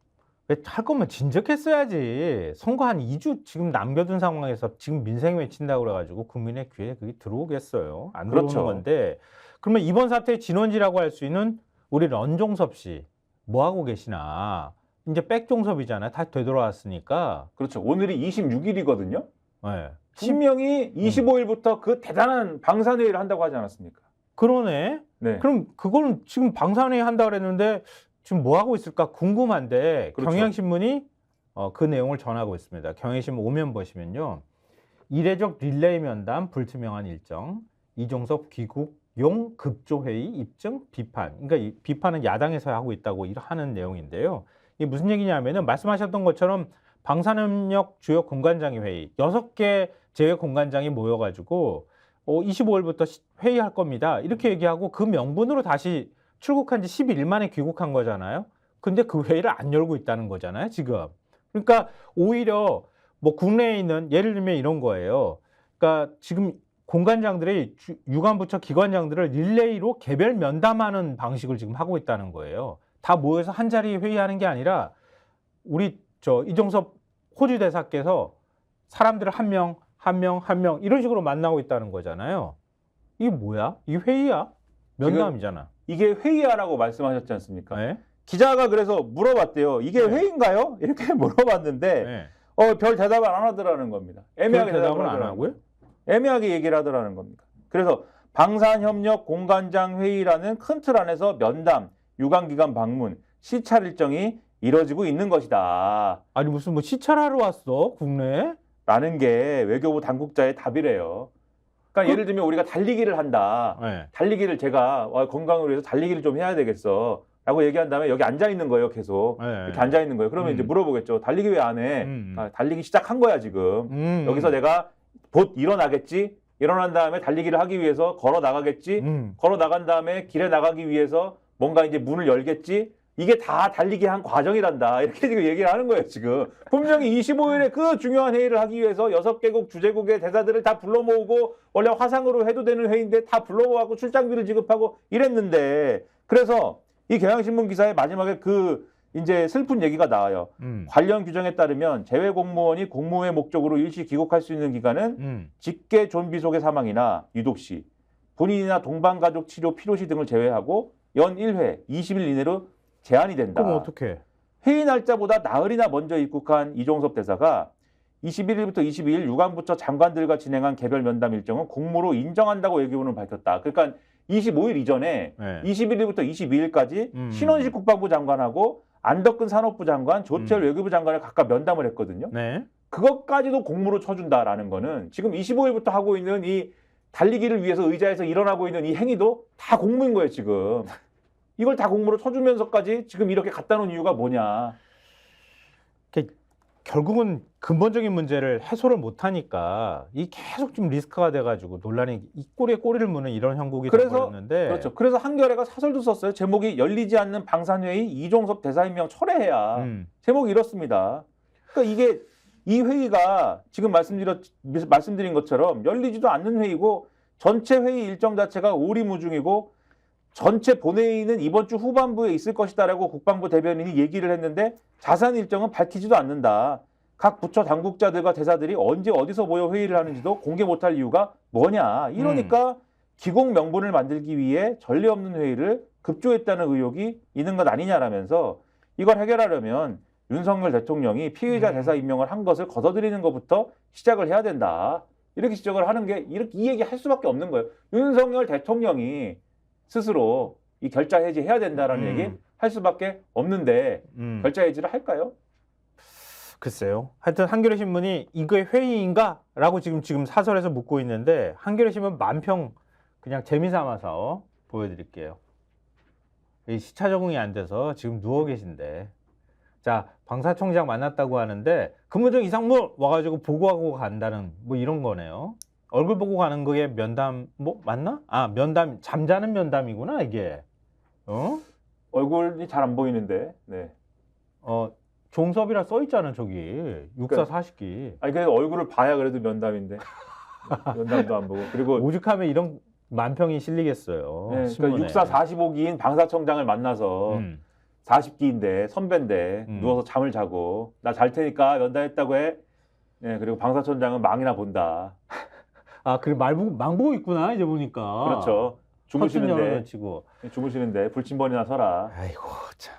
할 거면 진즉했어야지. 선거 한 2주 지금 남겨둔 상황에서 지금 민생 외친다고 그래가지고 국민의 귀에 그게 들어오겠어요. 안 들어오는 그렇죠. 건데 그러면 이번 사태의 진원지라고 할 수 있는 우리 런종섭 씨 뭐 하고 계시나. 이제 백종섭이잖아요. 다 되돌아왔으니까. 그렇죠. 오늘이 26일이거든요. 네. 신명이 25일부터 그 대단한 방산회의를 한다고 하지 않았습니까? 그러네. 네. 그럼 그거는 지금 방산회의 한다 그랬는데 지금 뭐 하고 있을까 궁금한데 그렇죠. 경향신문이 그 내용을 전하고 있습니다. 경향신문 오면 보시면요. 이례적 릴레이 면담 불투명한 일정, 이종섭 귀국용 급조회의 입증 비판. 그러니까 이 비판은 야당에서 하고 있다고 하는 내용인데요. 이게 무슨 얘기냐면은 말씀하셨던 것처럼 방산협력 주요 공관장의 회의 6개 제외 공관장이 모여가지고 25일부터 회의할 겁니다. 이렇게 얘기하고 그 명분으로 다시 출국한 지 11일 만에 귀국한 거잖아요. 근데 그 회의를 안 열고 있다는 거잖아요, 지금. 그러니까 오히려 뭐 국내에 있는 예를 들면 이런 거예요. 그러니까 지금 공관장들이 유관부처 기관장들을 릴레이로 개별 면담하는 방식을 지금 하고 있다는 거예요. 다 모여서 한 자리에 회의하는 게 아니라 우리 이종섭 호주 대사께서 사람들을 한 명 이런 식으로 만나고 있다는 거잖아요. 이게 뭐야? 이 회의야? 면담이잖아. 이게 회의하라고 말씀하셨지 않습니까? 네? 기자가 그래서 물어봤대요. 이게 네. 회의인가요? 이렇게 물어봤는데 네. 별 대답을 안 하더라는 겁니다. 애매하게 대답을 안 하고요? 애매하게 얘기를 하더라는 겁니다. 그래서 방산협력 공관장 회의라는 큰 틀 안에서 면담, 유관기관 방문, 시찰 일정이 이뤄지고 있는 것이다. 아니 무슨 뭐 시찰하러 왔어 국내에? 라는 게 외교부 당국자의 답이래요. 그러니까 예를 들면 우리가 달리기를 한다. 네. 달리기를 제가 건강을 위해서 달리기를 좀 해야 되겠어. 라고 얘기한 다음에 여기 앉아 있는 거예요, 계속. 네. 이렇게 앉아 있는 거예요. 그러면 이제 물어보겠죠. 달리기 왜 안 해? 달리기 시작한 거야, 지금. 여기서 내가 곧 일어나겠지? 일어난 다음에 달리기를 하기 위해서 걸어 나가겠지? 걸어 나간 다음에 길에 나가기 위해서 뭔가 이제 문을 열겠지? 이게 다 달리기 한 과정이란다. 이렇게 지금 얘기를 하는 거예요, 지금. 분명히 25일에 그 중요한 회의를 하기 위해서 6개국 주재국의 대사들을 다 불러 모으고 원래 화상으로 해도 되는 회의인데 다 불러 모아고 출장비를 지급하고 이랬는데 그래서 이 경향신문 기사의 마지막에 그 이제 슬픈 얘기가 나와요. 관련 규정에 따르면 재외 공무원이 공무의 목적으로 일시 귀국할 수 있는 기간은 직계 존비 속의 사망이나 유독시, 본인이나 동반가족 치료 필요시 등을 제외하고 연 1회 20일 이내로 제한이 된다. 그럼 어떻게? 회의 날짜보다 나흘이나 먼저 입국한 이종섭 대사가 21일부터 22일 유관부처 장관들과 진행한 개별 면담 일정은 공무로 인정한다고 외교부는 밝혔다. 그러니까 25일 이전에 21일부터 22일까지 신원식 국방부 장관하고 안덕근 산업부 장관, 조철 외교부 장관을 각각 면담을 했거든요. 네. 그것까지도 공무로 쳐준다라는 거는 지금 25일부터 하고 있는 이 달리기를 위해서 의자에서 일어나고 있는 이 행위도 다 공무인 거예요, 지금. 이걸 다 공무로 쳐주면서까지 지금 이렇게 갖다 놓은 이유가 뭐냐. 결국은 근본적인 문제를 해소를 못하니까 이 계속 좀 리스크가 돼가지고 논란이 이 꼬리에 꼬리를 무는 이런 형국이 되어버렸는데. 그렇죠. 그래서 한겨레가 사설도 썼어요. 제목이 열리지 않는 방산회의 이종섭 대사 임명 철회해야. 제목이 이렇습니다. 그러니까 이게 이 회의가 지금 말씀드린 것처럼 열리지도 않는 회의고 전체 회의 일정 자체가 오리무중이고 전체 본회의는 이번 주 후반부에 있을 것이다라고 국방부 대변인이 얘기를 했는데 자세한 일정은 밝히지도 않는다. 각 부처 당국자들과 대사들이 언제 어디서 모여 회의를 하는지도 공개 못할 이유가 뭐냐. 이러니까 기공 명분을 만들기 위해 전례 없는 회의를 급조했다는 의혹이 있는 것 아니냐라면서 이걸 해결하려면 윤석열 대통령이 피의자 대사 임명을 한 것을 걷어들이는 것부터 시작을 해야 된다. 이렇게 지적을 하는 게 이 얘기 할 수밖에 없는 거예요. 윤석열 대통령이 스스로 이 결자 해지해야 된다라는 얘기 할 수밖에 없는데 결자 해지를 할까요? 글쎄요. 하여튼 한겨레 신문이 이거의 회의인가라고 지금 사설에서 묻고 있는데 한겨레 신문 만평 그냥 재미삼아서 보여드릴게요. 이 시차 적응이 안 돼서 지금 누워 계신데, 자 방사총장 만났다고 하는데 근무중 이상무 와가지고 보고하고 간다는 뭐 이런 거네요. 얼굴 보고 가는 거에 면담 뭐 맞나? 아 면담 잠자는 면담이구나 이게. 얼굴이 잘 안 보이는데. 네. 종섭이라 써 있잖아 저기 64 40기. 아니 그 얼굴을 봐야 그래도 면담인데. 면담도 안 보고. 그리고 오죽하면 이런 만평이 실리겠어요. 네, 신문에. 그러니까 64 45기인 방사청장을 만나서 40기인데 선배인데 누워서 잠을 자고 나 잘 테니까 면담했다고 해. 네, 그리고 방사청장은 망이나 본다. 아, 그래 망보고 있구나 이제 보니까. 그렇죠. 주무시는데 불침번이나 서라. 아이고 참.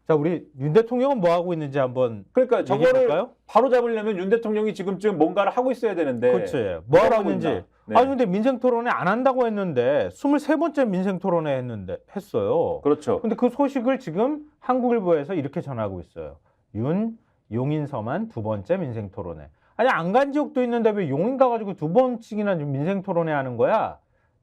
자 우리 윤 대통령은 뭐 하고 있는지 한번. 그러니까 저거를 얘기해볼까요? 바로 잡으려면 윤 대통령이 지금쯤 뭔가를 하고 있어야 되는데. 그렇지. 뭐 하고 있는지. 네. 아니 근데 민생토론회 안 한다고 했는데 23번째 민생토론회 했어요. 그렇죠. 근데 그 소식을 지금 한국일보에서 이렇게 전하고 있어요. 용인서만 2번째 민생토론회. 아니 안 간 지역도 있는데 왜 용인 가가지고 2번씩이나 민생토론회 하는 거야?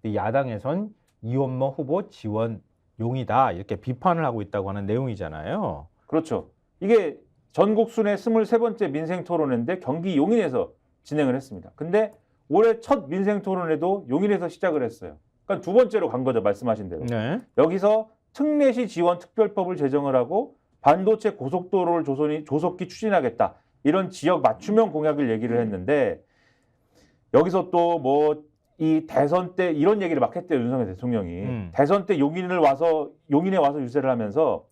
야당에선 이원모 후보 지원 용이다 이렇게 비판을 하고 있다고 하는 내용이잖아요. 그렇죠. 이게 전국 순회 23번째 민생토론회인데 경기 용인에서 진행을 했습니다. 근데 올해 첫 민생토론회도 용인에서 시작을 했어요. 그러니까 2번째로 간 거죠. 말씀하신 대로. 네. 여기서 특례시 지원 특별법을 제정을 하고 반도체 고속도로를 조속히 추진하겠다. 이런 지역 맞춤형 공약을 얘기를 했는데 여기서 또 뭐 이 대선 때 이런 얘기를 막 했대요. 윤석열 대통령이. 대선 때 용인에 와서 유세를 하면서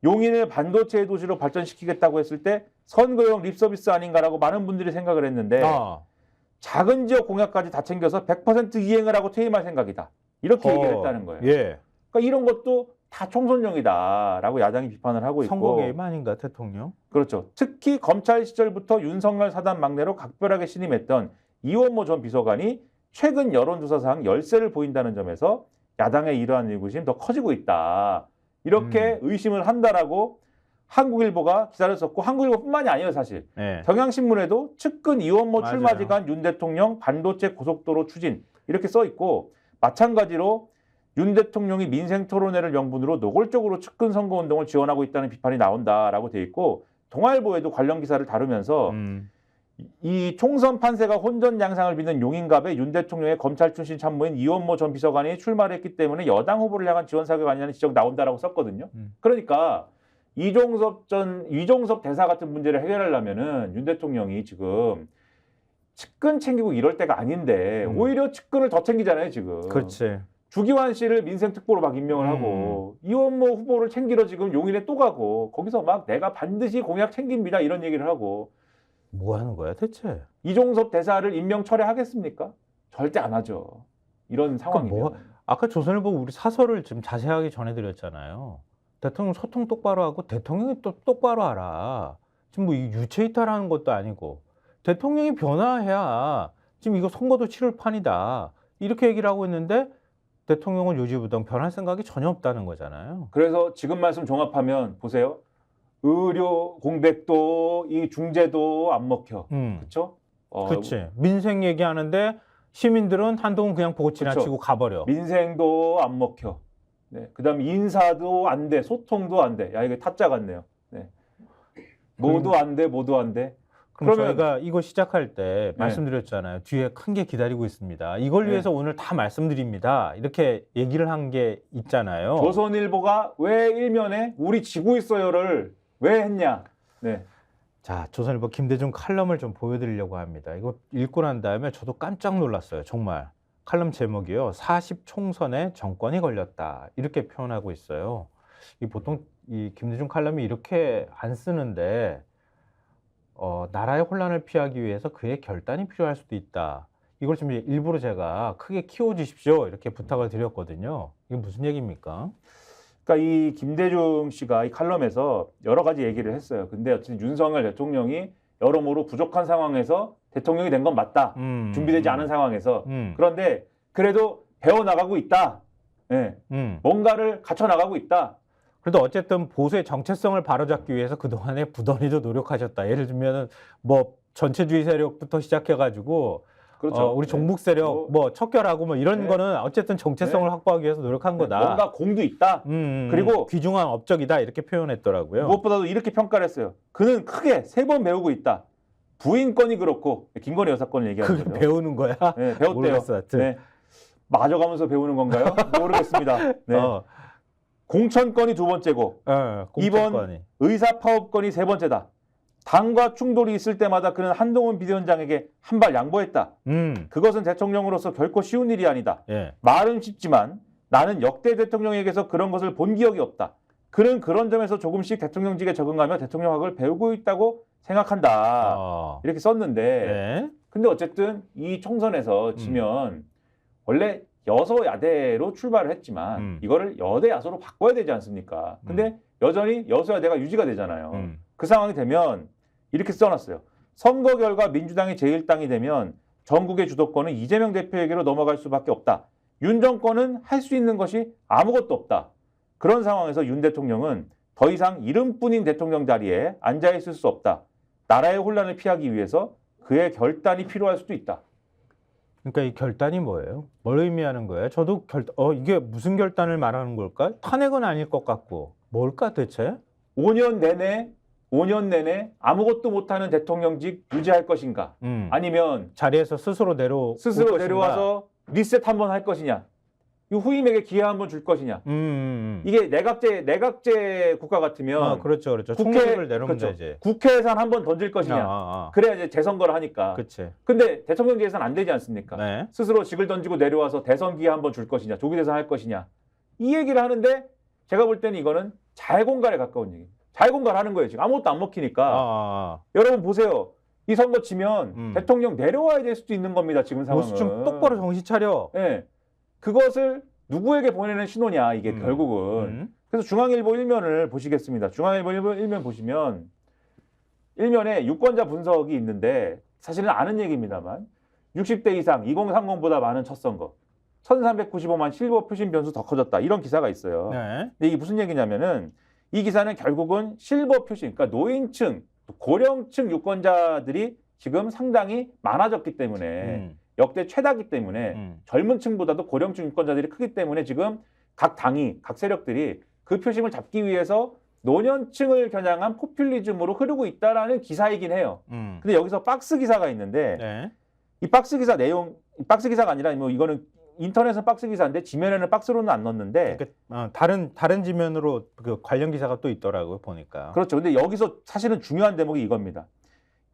용인을 반도체 도시로 발전시키겠다고 했을 때 선거용 립서비스 아닌가라고 많은 분들이 생각을 했는데 작은 지역 공약까지 다 챙겨서 100% 이행을 하고 퇴임할 생각이다. 이렇게 얘기를 했다는 거예요. 예. 그러니까 이런 것도 다 총선용이다라고 야당이 비판을 하고 있고. 선거 게임 아닌가 대통령? 그렇죠. 특히 검찰 시절부터 윤석열 사단 막내로 각별하게 신임했던 이원모 전 비서관이 최근 여론조사상 열세를 보인다는 점에서 야당의 이러한 의구심이 더 커지고 있다. 이렇게 의심을 한다라고 한국일보가 기사를 썼고 한국일보뿐만이 아니에요 사실. 네. 경향신문에도 측근 이원모 맞아요. 출마 기간 윤 대통령 반도체 고속도로 추진 이렇게 써 있고 마찬가지로 윤 대통령이 민생토론회를 명분으로 노골적으로 측근 선거운동을 지원하고 있다는 비판이 나온다라고 돼 있고 동아일보에도 관련 기사를 다루면서 이 총선 판세가 혼전 양상을 빚는 용인갑에 윤 대통령의 검찰 출신 참모인 이원모 전 비서관이 출마를 했기 때문에 여당 후보를 향한 지원 사격이 아니냐는 지적 나온다라고 썼거든요. 그러니까 이종섭 대사 같은 문제를 해결하려면은 윤 대통령이 지금 측근 챙기고 이럴 때가 아닌데 오히려 측근을 더 챙기잖아요 지금. 그렇지. 주기환 씨를 민생특보로 막 임명을 하고 이원모 후보를 챙기러 지금 용인에 또 가고 거기서 막 내가 반드시 공약 챙깁니다 이런 얘기를 하고. 뭐 하는 거야 대체? 이종섭 대사를 임명 철회하겠습니까? 절대 안 하죠. 이런 상황이면. 아까 조선일보 우리 사설을 좀 자세하게 전해드렸잖아요. 대통령 소통 똑바로 하고 대통령이 또 똑바로 하라. 지금 뭐 유체이탈하는 것도 아니고 대통령이 변화해야 지금 이거 선거도 치를 판이다. 이렇게 얘기를 하고 있는데 대통령은 요지부동 변할 생각이 전혀 없다는 거잖아요. 그래서 지금 말씀 종합하면 보세요. 의료 공백도 이 중재도 안 먹혀. 그렇죠? 그렇지. 민생 얘기하는데 시민들은 한동훈 그냥 보고 지나치고 가버려. 민생도 안 먹혀. 네. 그다음에 인사도 안 돼. 소통도 안 돼. 야 이게 타짜 같네요. 네. 모두 안 돼. 모두 안 돼. 그럼 저희가 이거 시작할 때 말씀드렸잖아요. 뒤에 큰 게 기다리고 있습니다. 이걸 위해서 오늘 다 말씀드립니다. 이렇게 얘기를 한 게 있잖아요. 조선일보가 왜 일면에 우리 지고 있어요를 왜 했냐. 네. 자, 조선일보 김대중 칼럼을 좀 보여드리려고 합니다. 이거 읽고 난 다음에 저도 깜짝 놀랐어요. 정말. 칼럼 제목이요. 40 총선에 정권이 걸렸다. 이렇게 표현하고 있어요. 보통 이 김대중 칼럼이 이렇게 안 쓰는데 나라의 혼란을 피하기 위해서 그의 결단이 필요할 수도 있다. 이걸 좀 일부러 제가 크게 키워주십시오. 이렇게 부탁을 드렸거든요. 이게 무슨 얘기입니까? 그러니까 이 김대중 씨가 이 칼럼에서 여러 가지 얘기를 했어요. 근데 어쨌든 윤석열 대통령이 여러모로 부족한 상황에서 대통령이 된 건 맞다. 준비되지 않은 상황에서. 그런데 그래도 배워나가고 있다. 예. 뭔가를 갖춰나가고 있다. 그래도 어쨌든 보수의 정체성을 바로잡기 위해서 그동안에 부단히도 노력하셨다. 예를 들면은 뭐 전체주의 세력부터 시작해가지고 그렇죠. 우리 종북 세력 뭐 척결하고 뭐 이런 네. 거는 어쨌든 정체성을 네. 확보하기 위해서 노력한 거다. 뭔가 공도 있다. 그리고 귀중한 업적이다 이렇게 표현했더라고요. 무엇보다도 이렇게 평가를 했어요. 그는 크게 3번 배우고 있다. 부인 건이 그렇고 김건희 여사 건을 얘기하는 그게 거죠. 배우는 거야? 네, 배웠대요. 모르겠어, 하여튼. 네. 맞아가면서 배우는 건가요? 모르겠습니다. 네. 공천 건이 2번째고 공천권이. 의사 파업 건이 3번째다. 당과 충돌이 있을 때마다 그는 한동훈 비대위원장에게 한 발 양보했다. 그것은 대통령으로서 결코 쉬운 일이 아니다. 예. 말은 쉽지만 나는 역대 대통령에게서 그런 것을 본 기억이 없다. 그는 그런 점에서 조금씩 대통령직에 적응하며 대통령학을 배우고 있다고 생각한다. 이렇게 썼는데 네. 근데 어쨌든 이 총선에서 지면 원래 여소야대로 출발을 했지만 이거를 여대야소로 바꿔야 되지 않습니까? 근데 여전히 여소야대가 유지가 되잖아요. 그 상황이 되면 이렇게 써놨어요. 선거 결과 민주당이 제1당이 되면 전국의 주도권은 이재명 대표에게로 넘어갈 수밖에 없다. 윤 정권은 할 수 있는 것이 아무것도 없다. 그런 상황에서 윤 대통령은 더 이상 이름뿐인 대통령 자리에 앉아있을 수 없다. 나라의 혼란을 피하기 위해서 그의 결단이 필요할 수도 있다. 그러니까 이 결단이 뭐예요? 뭘 의미하는 거예요? 저도 이게 무슨 결단을 말하는 걸까? 탄핵은 아닐 것 같고 뭘까 대체? 5년 내내 아무것도 못하는 대통령직 유지할 것인가? 아니면 자리에서 스스로 내려와서 리셋 한번 할 것이냐? 이 후임에게 기회 한번 줄 것이냐? 이게 내각제 국가 같으면 그렇죠. 총리를 내려오면 되지. 국회 예산 한번 던질 것이냐? 그래야 이제 재선거를 하니까. 그렇지. 근데 대통령제 예산 안 되지 않습니까? 네. 스스로 직을 던지고 내려와서 대선 기회 한번 줄 것이냐? 조기 대선 할 것이냐? 이 얘기를 하는데 제가 볼 때는 이거는 잘공갈에 가까운 얘기. 잘공갈하는 거예요. 지금 아무것도 안 먹히니까. 여러분 보세요. 이 선거 치면 대통령 내려와야 될 수도 있는 겁니다. 지금 상황은. 보수 좀 똑바로 정신 차려. 네. 그것을 누구에게 보내는 신호냐 이게 결국은. 그래서 중앙일보 1면을 보시겠습니다. 중앙일보 1면 보시면 1면에 유권자 분석이 있는데 사실은 아는 얘기입니다만 60대 이상 2030보다 많은 첫 선거 1395만 실버 표심 변수 더 커졌다. 이런 기사가 있어요. 네. 근데 이게 무슨 얘기냐면은 이 기사는 결국은 실버 표심, 그러니까 노인층, 고령층 유권자들이 지금 상당히 많아졌기 때문에 역대 최다기 때문에 젊은 층보다도 고령층 유권자들이 크기 때문에 지금 각 당이, 각 세력들이 그 표심을 잡기 위해서 노년층을 겨냥한 포퓰리즘으로 흐르고 있다라는 기사이긴 해요. 근데 여기서 박스 기사가 있는데 네. 이 박스 기사 내용, 박스 기사가 아니라 뭐 이거는 인터넷은 박스 기사인데 지면에는 박스로는 안 넣었는데 다른 지면으로 그 관련 기사가 또 있더라고요 보니까. 그렇죠. 근데 여기서 사실은 중요한 대목이 이겁니다.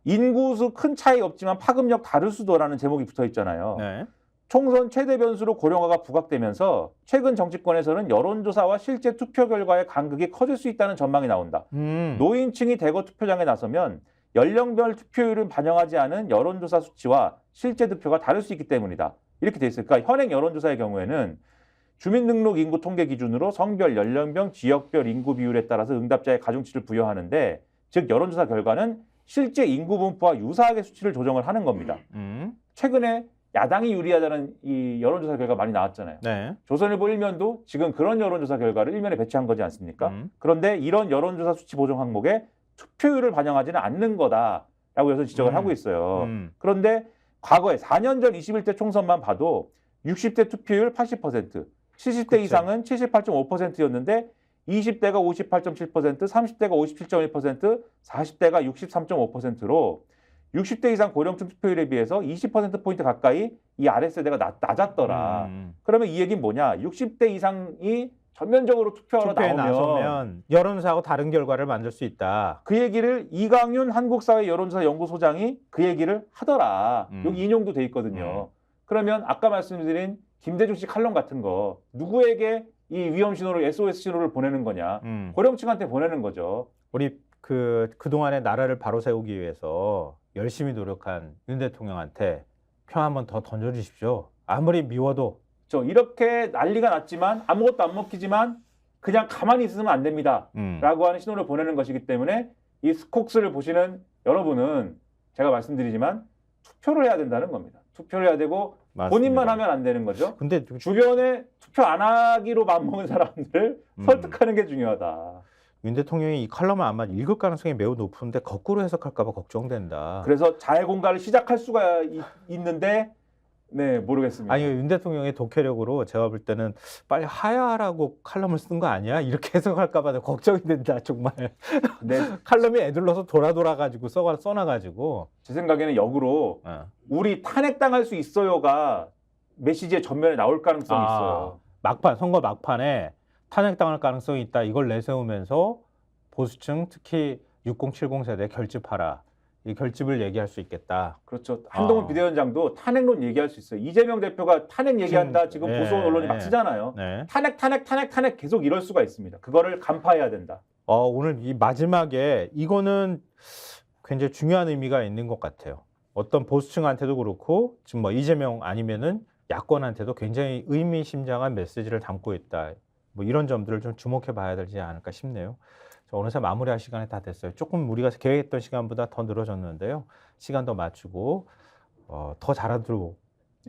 인구수 큰 차이 없지만 파급력 다를 수도라는 제목이 붙어 있잖아요. 네. 총선 최대 변수로 고령화가 부각되면서 최근 정치권에서는 여론조사와 실제 투표 결과의 간극이 커질 수 있다는 전망이 나온다. 노인층이 대거 투표장에 나서면 연령별 투표율을 반영하지 않은 여론조사 수치와 실제 득표가 다를 수 있기 때문이다. 이렇게 돼 있어요. 그러니까 현행 여론조사의 경우에는 주민등록 인구 통계 기준으로 성별, 연령별, 지역별 인구 비율에 따라서 응답자의 가중치를 부여하는데 즉 여론조사 결과는 실제 인구 분포와 유사하게 수치를 조정을 하는 겁니다. 최근에 야당이 유리하다는 이 여론조사 결과 많이 나왔잖아요. 네. 조선일보 1면도 지금 그런 여론조사 결과를 1면에 배치한 거지 않습니까? 그런데 이런 여론조사 수치 보정 항목에 투표율을 반영하지는 않는 거다라고 여기서 지적을 하고 있어요. 그런데 과거에 4년 전 21대 총선만 봐도 60대 투표율 80%, 70대 그쵸. 이상은 78.5%였는데 20대가 58.7%, 30대가 57.1%, 40대가 63.5%로 60대 이상 고령층 투표율에 비해서 20%포인트 가까이 이 아랫세대가 낮았더라. 그러면 이 얘기는 뭐냐? 60대 이상이 전면적으로 투표하러 투표에 나오면 나서면 여론조사하고 다른 결과를 만들 수 있다. 그 얘기를 이강윤 한국사회 여론조사 연구소장이 그 얘기를 하더라. 여기 인용도 돼 있거든요. 그러면 아까 말씀드린 김대중 씨 칼럼 같은 거 누구에게 이 위험 신호를 SOS 신호를 보내는 거냐? 고령층한테 보내는 거죠. 우리 그동안의 나라를 바로 세우기 위해서 열심히 노력한 윤 대통령한테 표 한번 더 던져주십시오. 아무리 미워도. 이렇게 난리가 났지만 아무것도 안 먹히지만 그냥 가만히 있으면 안 됩니다. 음. 라고 하는 신호를 보내는 것이기 때문에 이 스콕스를 보시는 여러분은 제가 말씀드리지만 투표를 해야 된다는 겁니다. 투표를 해야 되고 맞습니다. 본인만 하면 안 되는 거죠. 근데 주변에 투표 안 하기로 맘먹은 사람들을 음. 설득하는 게 중요하다. 윤 대통령이 이 칼럼을 아마 읽을 가능성이 매우 높은데 거꾸로 해석할까 봐 걱정된다. 그래서 자해 공갈을 시작할 수가 있는데 네 모르겠습니다. 아니 윤 대통령의 독해력으로 제가 볼 때는 빨리 하야라고 칼럼을 쓴 거 아니야? 이렇게 해석할까 봐 걱정이 된다 정말. 근데 칼럼이 애들러서 돌아가지고 써놔가지고. 제 생각에는 역으로 우리 탄핵당할 수 있어요가 메시지의 전면에 나올 가능성이 있어요. 막판 선거 막판에 탄핵당할 가능성이 있다. 이걸 내세우면서 보수층 특히 6070 세대 결집하라. 이 결집을 얘기할 수 있겠다. 그렇죠. 한동훈 비대위원장도 탄핵론 얘기할 수 있어요. 이재명 대표가 탄핵 얘기한다. 지금 보수 언론이 막 치잖아요. 네. 탄핵 계속 이럴 수가 있습니다. 그거를 간파해야 된다. 오늘 이 마지막에 이거는 굉장히 중요한 의미가 있는 것 같아요. 어떤 보수층한테도 그렇고 지금 뭐 이재명 아니면은 야권한테도 굉장히 의미심장한 메시지를 담고 있다. 뭐 이런 점들을 좀 주목해 봐야 되지 않을까 싶네요. 어느새 마무리할 시간이 다 됐어요. 조금 우리가 계획했던 시간보다 더 늘어졌는데요. 시간 더 맞추고 더 잘하도록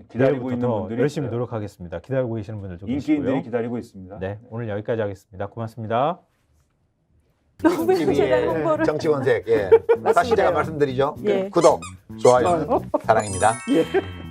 기다리고 있는 더 분들이 열심히 있어요. 노력하겠습니다. 기다리고 계시는 분들도 인기인들이 계시고요. 기다리고 있습니다. 네, 오늘 여기까지 하겠습니다. 고맙습니다. 너무 제가 TV의 홍보를 정치권색. 예. 다시 제가 말씀드리죠. 예. 구독, 좋아요, 사랑입니다. 예.